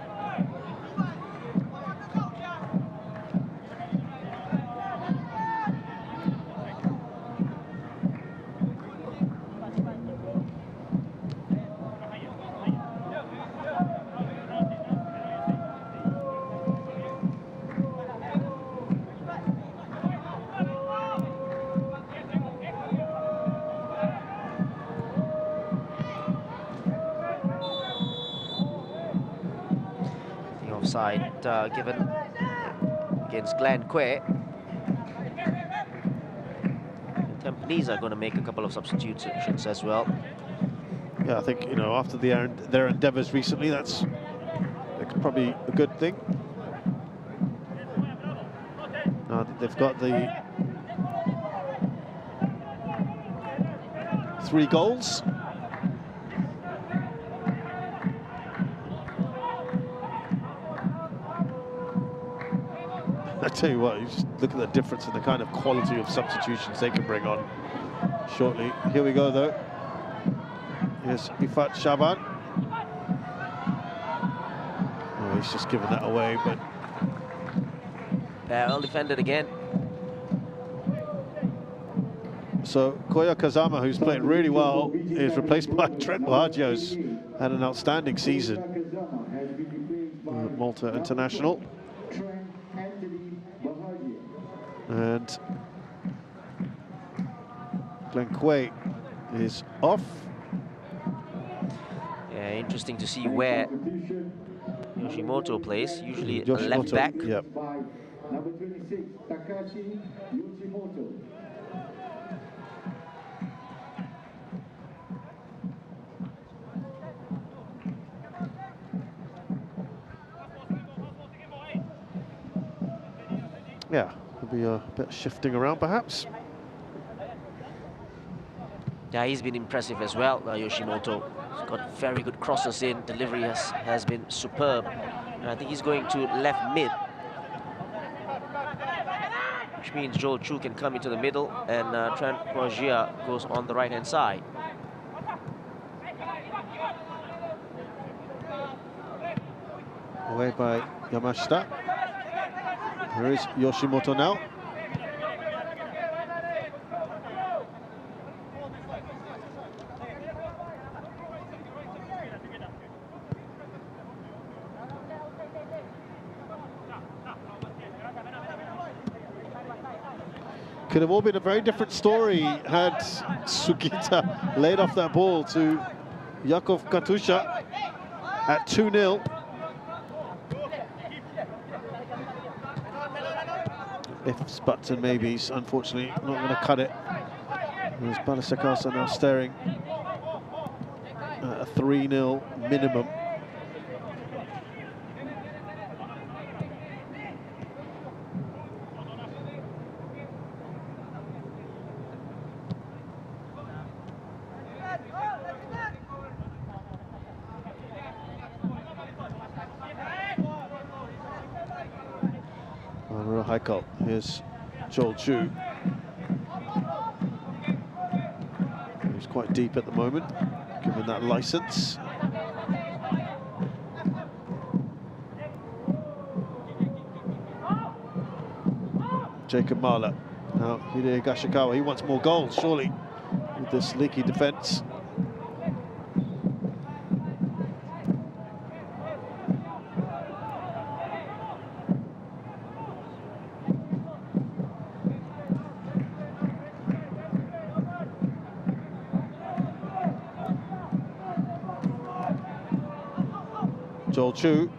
Offside given against Glenn Quay. Tampines are going to make a couple of substitutions as well. Yeah, I think, after their endeavours recently, that's probably a good thing. Now that they've got the 3 goals. I tell you what, you just look at the difference in the kind of quality of substitutions they can bring on shortly. Here we go, though. Here's Ifat Shaban. Oh, he's just given that away, but... Well defended again. So Koya Kazama, who's played really well, is replaced by Trent Bohagios. Had an outstanding season. Malta international. And Glenn Quay is off. Yeah, interesting to see where Yoshimoto plays. Usually a left back. Yep. Number 26, Takashi Yoshimoto. Yeah, there'll be a bit of shifting around perhaps. Yeah, he's been impressive as well, Yoshimoto. He's got very good crosses in. Delivery has been superb. And I think he's going to left mid, which means Joel Chu can come into the middle and Trent Bohagia goes on the right-hand side. Away by Yamashita. Here is Yoshimoto now. Could have all been a very different story had Sugita laid off that ball to Yakov Katusha at 2-0. Ifs, buts and maybes, unfortunately, not going to cut it. There's Balestier Khalsa now staring at a 3-0 minimum. Heiko. Here's Joel Chu. He's quite deep at the moment, given that license. Jacob Mahler. Now Hide Higashikawa, he wants more goals, surely, with this leaky defence. Joel Chu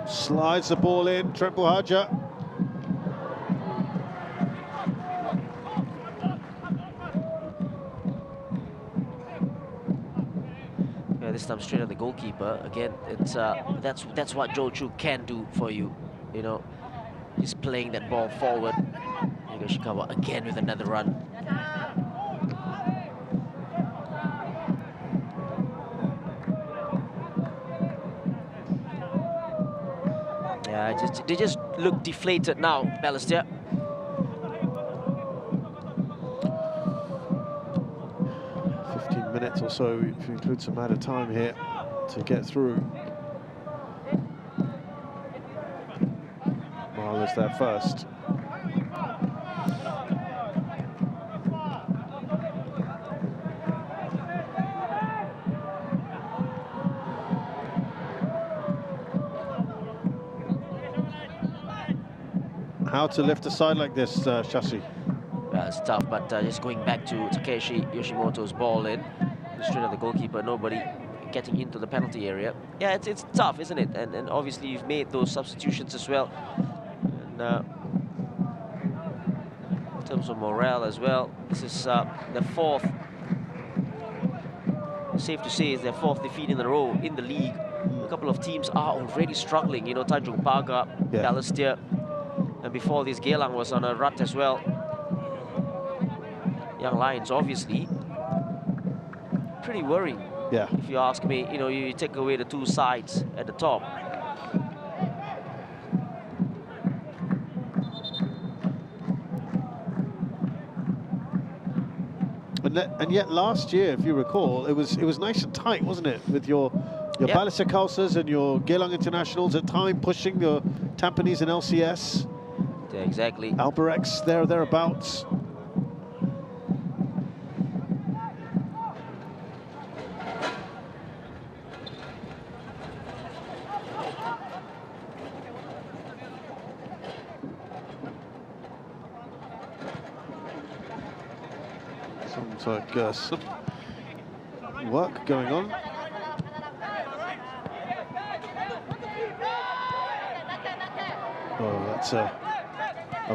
slides the ball in, Trent Buhaja. Yeah, this time straight at the goalkeeper. Again, it's that's what Joel Chu can do for you. You know, he's playing that ball forward. Higashikawa again with another run. Yeah, they just look deflated now, Balestier. Minutes or so, if you include some added time here to get through. Mahler's there first. How to lift a side like this, Shashi? It's tough, but just going back to Takeshi Yoshimoto's ball in, straight at the goalkeeper, nobody getting into the penalty area. Yeah, it's tough, isn't it? And obviously you've made those substitutions as well. And in terms of morale as well, this is the fourth, safe to say, is their fourth defeat in a row in the league. A couple of teams are already struggling, you know, Tanjung Pagar, Balestier, and before this, Geylang was on a rut as well. Young Lions, obviously, pretty worrying. Yeah. If you ask me, you know, you take away the two sides at the top. And yet last year, if you recall, it was nice and tight, wasn't it? With your Balestier Khalsas and your Geylang Internationals at time pushing your Tampines and LCS. Yeah, exactly. Albirex thereabouts. Sounds like some work going on. Oh, that's a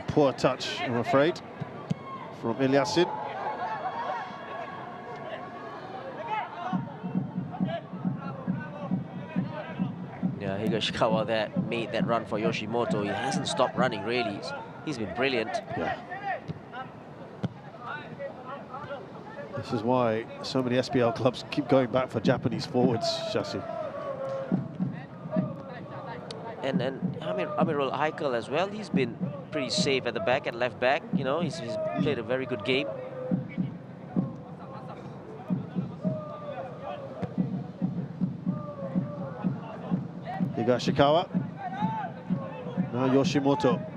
poor touch, I'm afraid, from Ilyasin. Yeah, Higashikawa that made that run for Yoshimoto. He hasn't stopped running, really. He's been brilliant. Yeah. This is why so many SPL clubs keep going back for Japanese forwards, Shashi. And Amirul Haikal as well, he's been pretty safe at the back, at left back. You know, he's played a very good game. Higashikawa. Now Yoshimoto.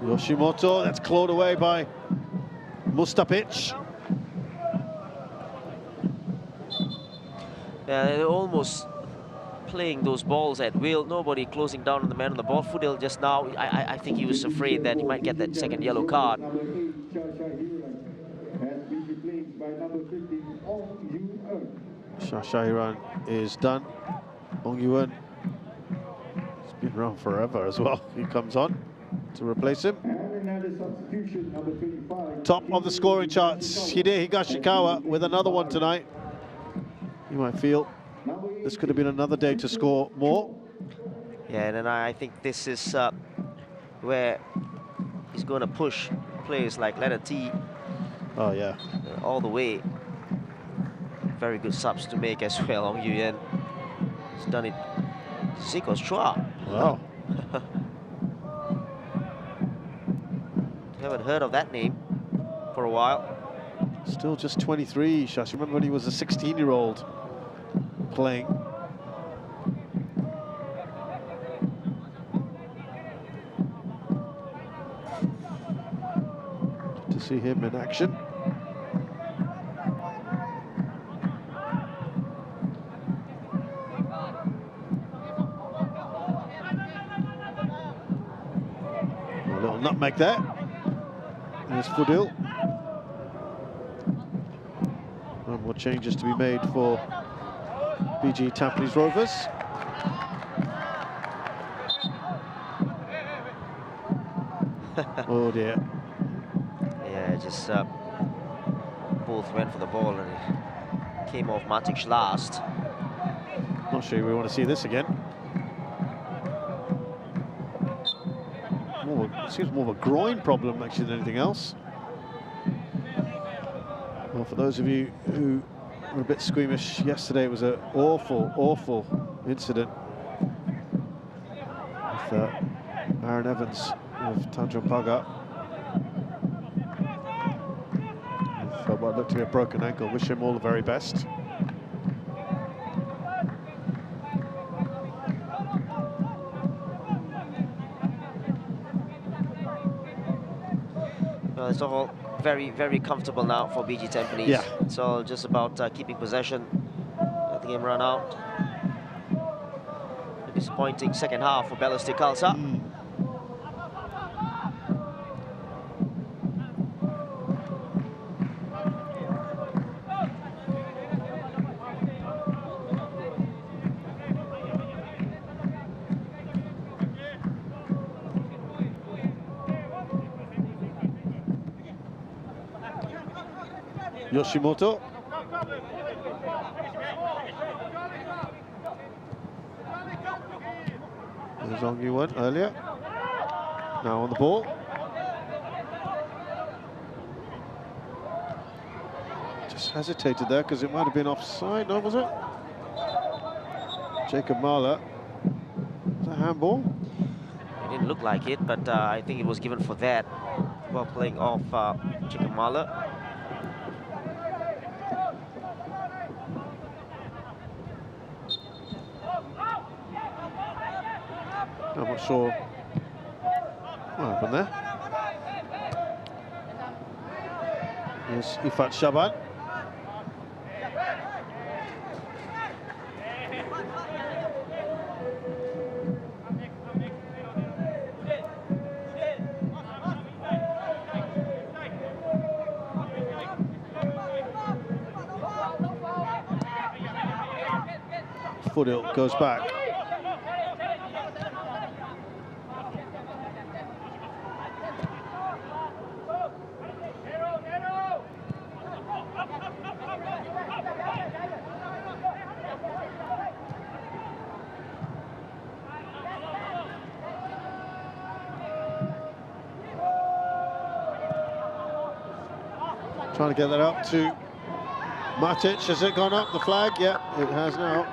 Yoshimoto, that's clawed away by Mustapic. Yeah, they're almost playing those balls at will. Nobody closing down on the man on the ball. Fudel just now, I think he was afraid that he might get that second yellow card. Shashahiran is done. Ong Yuan, he's been around forever as well. He comes on to replace him. Top of the scoring charts, Hide Higashikawa with another one tonight. You might feel this could have been another day to score more. Yeah, and then I think this is where he's going to push players like Leonard T Oh, yeah. All the way. Very good subs to make as well. Ong Yuyen has done it. Sikos Chua. Wow. Haven't heard of that name for a while. Still just 23, Shash. Remember when he was a 16-year-old playing? Good to see him in action. A little nutmeg there. There's Fudil. No more changes to be made for BG Tampines Rovers. Oh dear. Yeah, just both went for the ball and it came off Matic last. Not sure we want to see this again. Seems more of a groin problem actually than anything else. Well, for those of you who were a bit squeamish yesterday, it was an awful, awful incident with Aaron Evans of Tanjung Pagar. With what looked to be a broken ankle. Wish him all the very best. Well, it's all very, very comfortable now for BG Tampines. Yeah. It's all just about keeping possession. Let the game run out. A disappointing second half for Balestier Khalsa. Yoshimoto. There's Ong Yuyen earlier. Now on the ball. Just hesitated there because it might have been offside, no, was it? Jacob Mahler. Is that a handball? It didn't look like it, but I think it was given for that while playing off Jacob Mahler. I'm not sure what happened there. Here's Ifat Shaban. Fudil goes back. Trying to get that up to Matic. Has it gone up, the flag? Yeah, it has now.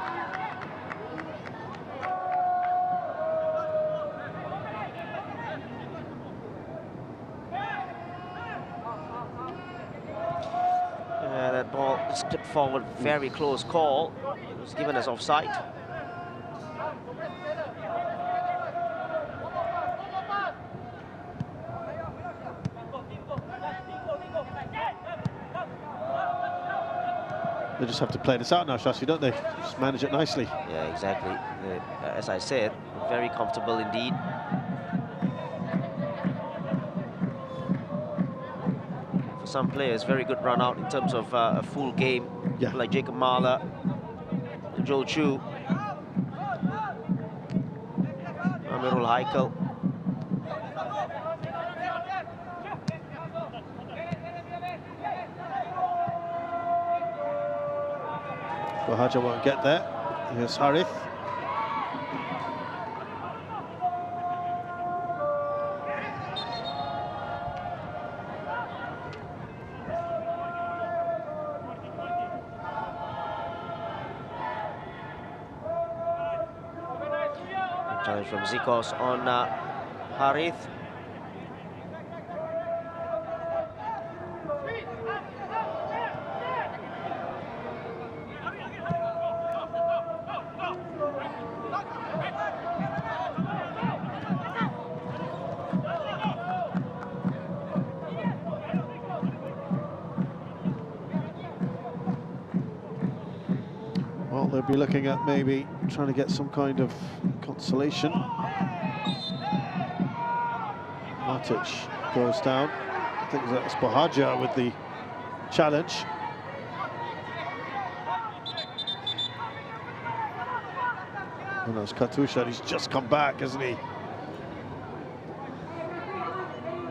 That ball stepped forward, very close call. It was given as offside. They just have to play this out now, Shashi, don't they? Just manage it nicely. Yeah, exactly. As I said, very comfortable indeed. For some players, very good run out in terms of a full game. Yeah. Like Jacob Mahler, Joel Chu, Amirul Haikal. Bahaja won't get there. Here's Harith. Challenge from Zikos on Harith. Well, they'll be looking at maybe trying to get some kind of consolation. Matic goes down. I think that's Bahaja with the challenge. And that's Katusha, he's just come back, hasn't he?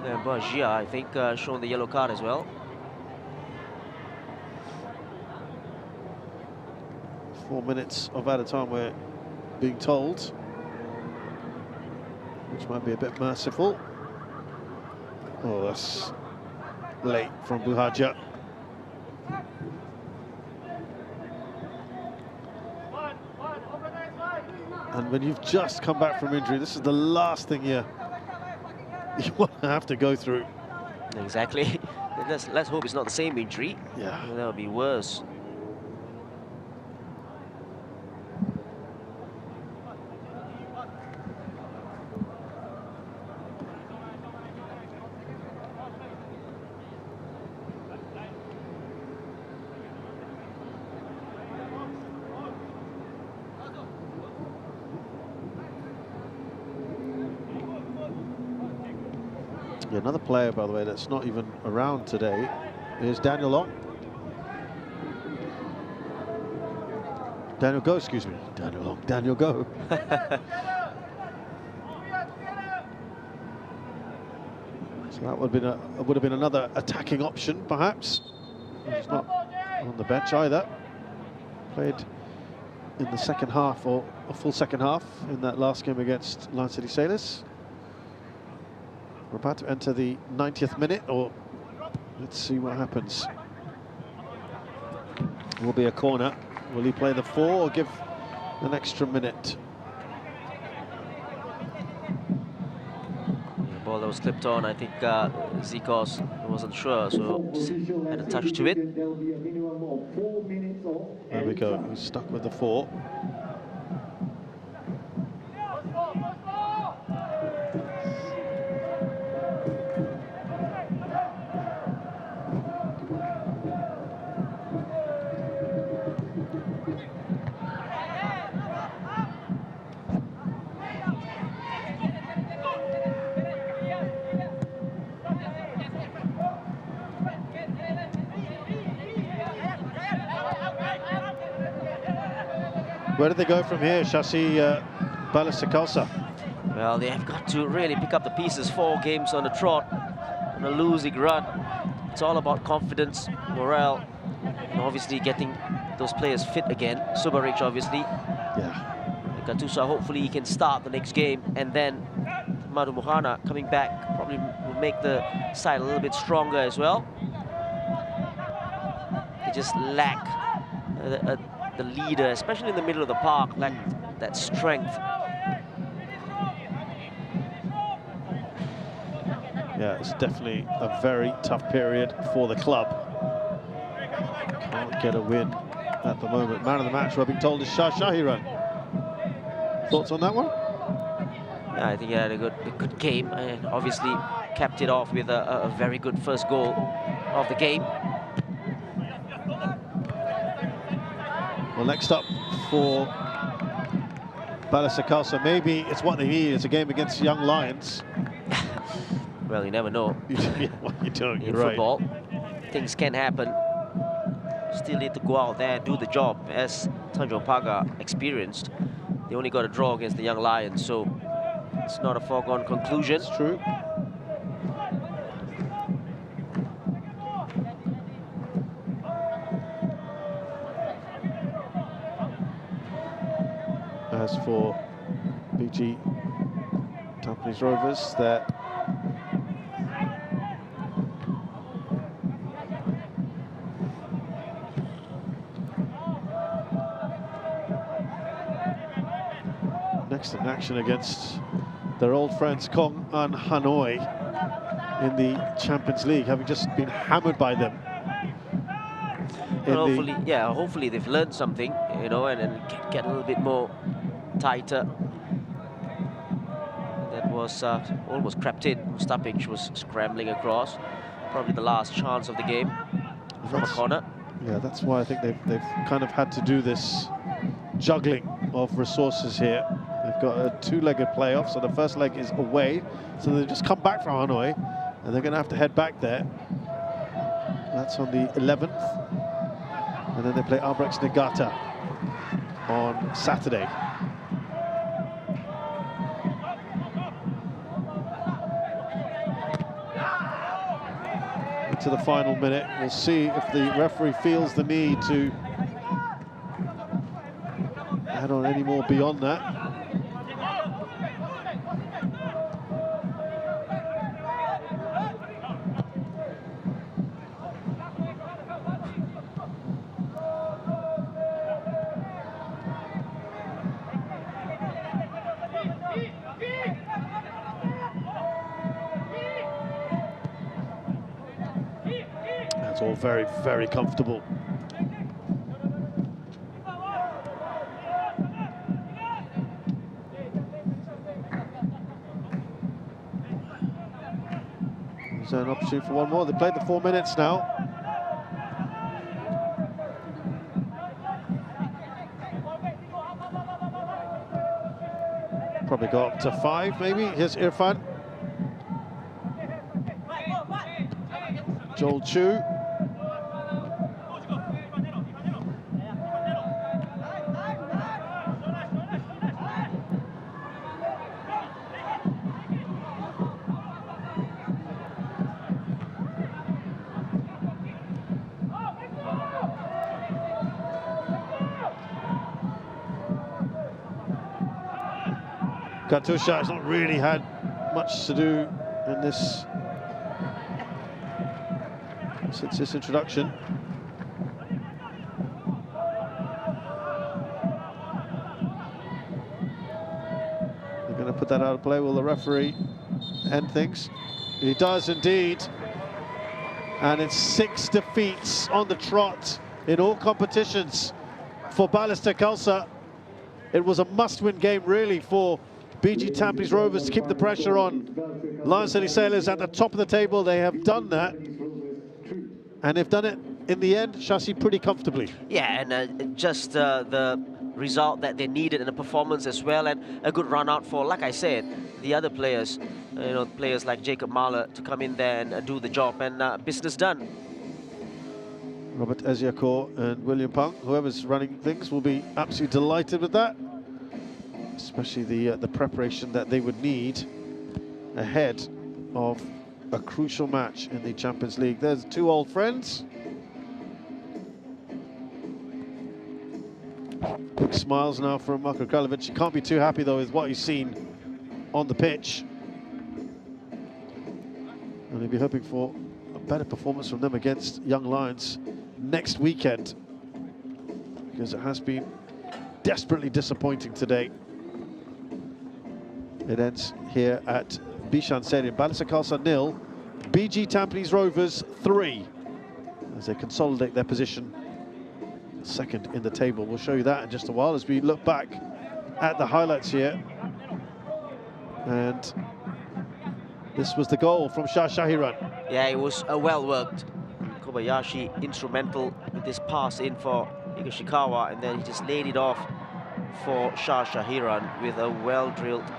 Yeah, Bahagia, I think, shown the yellow card as well. 4 minutes of added time, we're being told, which might be a bit merciful. Oh, that's late from Buhaja. And when you've just come back from injury, this is the last thing you want to have to go through. Exactly. Let's hope it's not the same injury. Yeah. That would be worse. Yeah, another player, by the way, that's not even around today is Daniel Long. Daniel Go, excuse me. Daniel Long, Daniel Go. So that would have been another attacking option, perhaps. He's not on the bench either. Played in the second half, or a full second half, in that last game against Lion City Sailors. We're about to enter the 90th minute, or let's see what happens. It will be a corner. Will he play the 4 or give an extra minute? The ball that was clipped on, I think Zikos wasn't sure, so just had a touch to it. There will be a minimum of 4 minutes of There we go, he's stuck with the 4. Where do they go from here, Shashi Balestier Khalsa? Well, they have got to really pick up the pieces. 4 games on the trot, on a losing run. It's all about confidence, morale, and obviously getting those players fit again. Subaric, obviously. Yeah. Katusha, hopefully he can start the next game, and then Madu Mohana coming back probably will make the side a little bit stronger as well. They just lack the leader, especially in the middle of the park, like that strength. Yeah, it's definitely a very tough period for the club. Can't get a win at the moment. Man of the match, we're being told, is Shah Shahiran. Thoughts on that one? Yeah, I think he had a good game, and obviously capped it off with a very good first goal of the game. Well, next up for Balestier Khalsa, maybe it's what they need. It's a game against Young Lions. Well, you never know. What you doing? In You're football, things can happen. Still need to go out there and do the job. As Tanjong Pagar experienced, they only got a draw against the Young Lions, so it's not a foregone conclusion. It's true. As for BG Tampines Rovers, they're next in in action against their old friends Kong and Hanoi in the Champions League, having just been hammered by them. And hopefully, yeah, hopefully they've learned something, you know, and get a little bit more tighter. That was almost crept in. Mustapic was scrambling across. Probably the last chance of the game from a corner. Yeah, that's why I think they've kind of had to do this juggling of resources here. They've got a two-legged playoff, so the first leg is away. So they've just come back from Hanoi, and they're going to have to head back there. That's on the 11th. And then they play Albrechts Niigata on Saturday. Into the final minute, we'll see if the referee feels the need to add on any more beyond that. That's all very, very comfortable. Is there an opportunity for one more? They played the 4 minutes now. Probably go up to 5, maybe. Here's Irfan. Joel Chu. Katusha has not really had much to do in this since this introduction. They're going to put that out of play. Will the referee end things? He does indeed. And it's 6 defeats on the trot in all competitions for Balestier Khalsa. It was a must-win game, really, for BG Tampines Rovers to keep the pressure on Lion City Sailors at the top of the table. They have done that, and they've done it in the end, Shashi, pretty comfortably. Yeah, and just the result that they needed in the performance as well, and a good run out for, like I said, the other players, you know, players like Jacob Mahler to come in there and do the job, and business done. Robert Eziakor and William Pang, whoever's running things, will be absolutely delighted with that. Especially the preparation that they would need ahead of a crucial match in the Champions League. There's 2 old friends. Big smiles now from Marko Kralovic. He can't be too happy, though, with what he's seen on the pitch. And he'll be hoping for a better performance from them against Young Lions next weekend, because it has been desperately disappointing today. It ends here at Bishan Stadium. Balestier Khalsa 0, BG Tampines Rovers 3, as they consolidate their position second in the table. We'll show you that in just a while as we look back at the highlights here. And this was the goal from Shah Shahiran. Yeah, it was well worked. Kobayashi instrumental with this pass in for Higashikawa, and then he just laid it off for Shah Shahiran with a well-drilled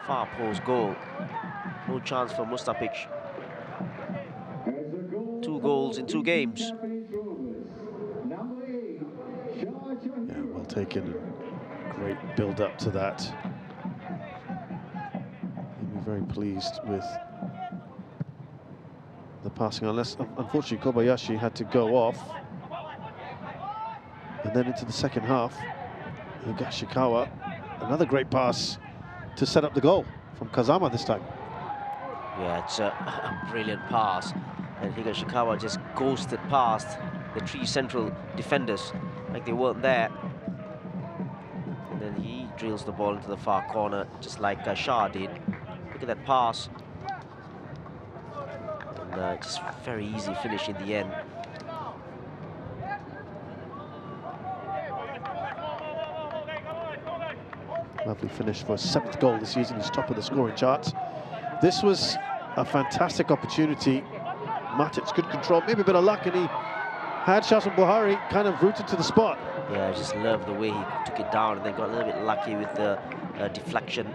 far post goal. No chance for Mustapic. 2 goals in 2 games. Yeah, well taken. Great build-up to that. He'll be very pleased with the passing, unless, unfortunately, Kobayashi had to go off. And then into the second half, Higashikawa, another great pass to set up the goal from Kazama this time. Yeah, it's a brilliant pass, and Higashikawa just ghosted past the 3 central defenders like they weren't there. And then he drills the ball into the far corner, just like Shah did. Look at that pass. And just very easy finish in the end. Lovely finish for his 7th goal this season. He's top of the scoring charts. This was a fantastic opportunity. Matic, good control, maybe a bit of luck, and he had Shazwan Buhari kind of rooted to the spot. Yeah, I just love the way he took it down and then got a little bit lucky with the deflection.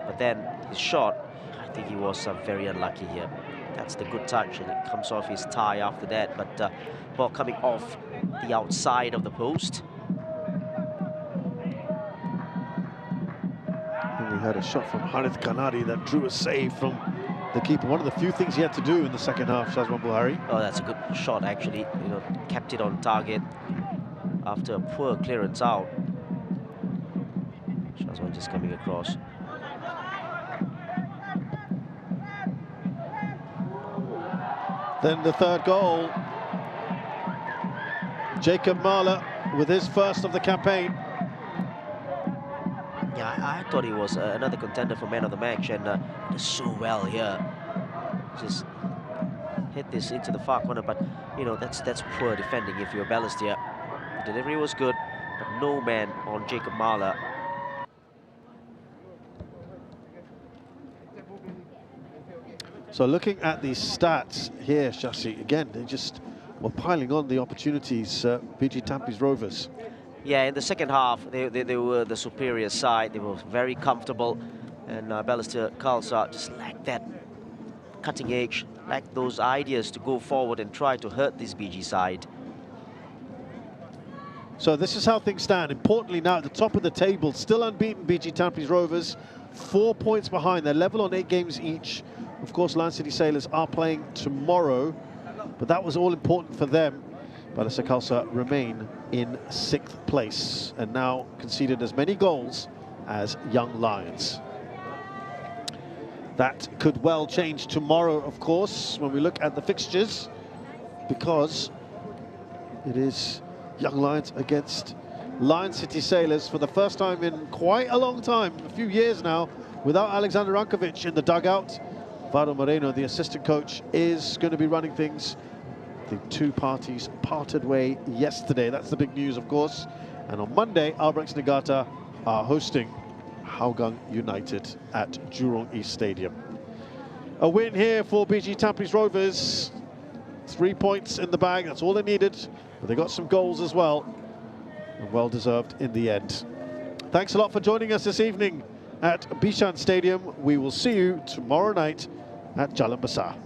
But then his shot, I think he was very unlucky here. That's the good touch, and it comes off his tie after that. But ball coming off the outside of the post. And we had a shot from Harith Kanadi that drew a save from the keeper. One of the few things he had to do in the second half, Shazwan Buhari. Oh, that's a good shot, actually. You know, kept it on target after a poor clearance out. Shazwan just coming across. Then the third goal. Jacob Mahler with his first of the campaign. Yeah, I thought he was another contender for man of the match, and did so well here. Just hit this into the far corner, but you know, that's poor defending if you're Balestier. The delivery was good, but no man on Jacob Mahler. So looking at the stats here, Shashi, again, they just were piling on the opportunities, BG Tampines Rovers. Yeah, in the second half, they were the superior side. They were very comfortable, and Balestier Khalsa just lacked that cutting edge, lacked those ideas to go forward and try to hurt this BG side. So this is how things stand. Importantly now, at the top of the table, still unbeaten BG Tampines Rovers, 4 points behind. They're level on 8 games each. Of course, Lion City Sailors are playing tomorrow, but that was all important for them. Balestier Khalsa remain in 6th place and now conceded as many goals as Young Lions. That could well change tomorrow, of course, when we look at the fixtures, because it is Young Lions against Lion City Sailors for the first time in quite a long time, a few years now, without Alexander Rankovic in the dugout. Vado Moreno, the assistant coach, is going to be running things. The two parties parted way yesterday. That's the big news, of course. And on Monday, Albrechts Niigata are hosting Hougang United at Jurong East Stadium. A win here for BG Tampines Rovers. 3 points in the bag, that's all they needed. But they got some goals as well, and well deserved in the end. Thanks a lot for joining us this evening at Bishan Stadium. We will see you tomorrow night at Jalan Besar.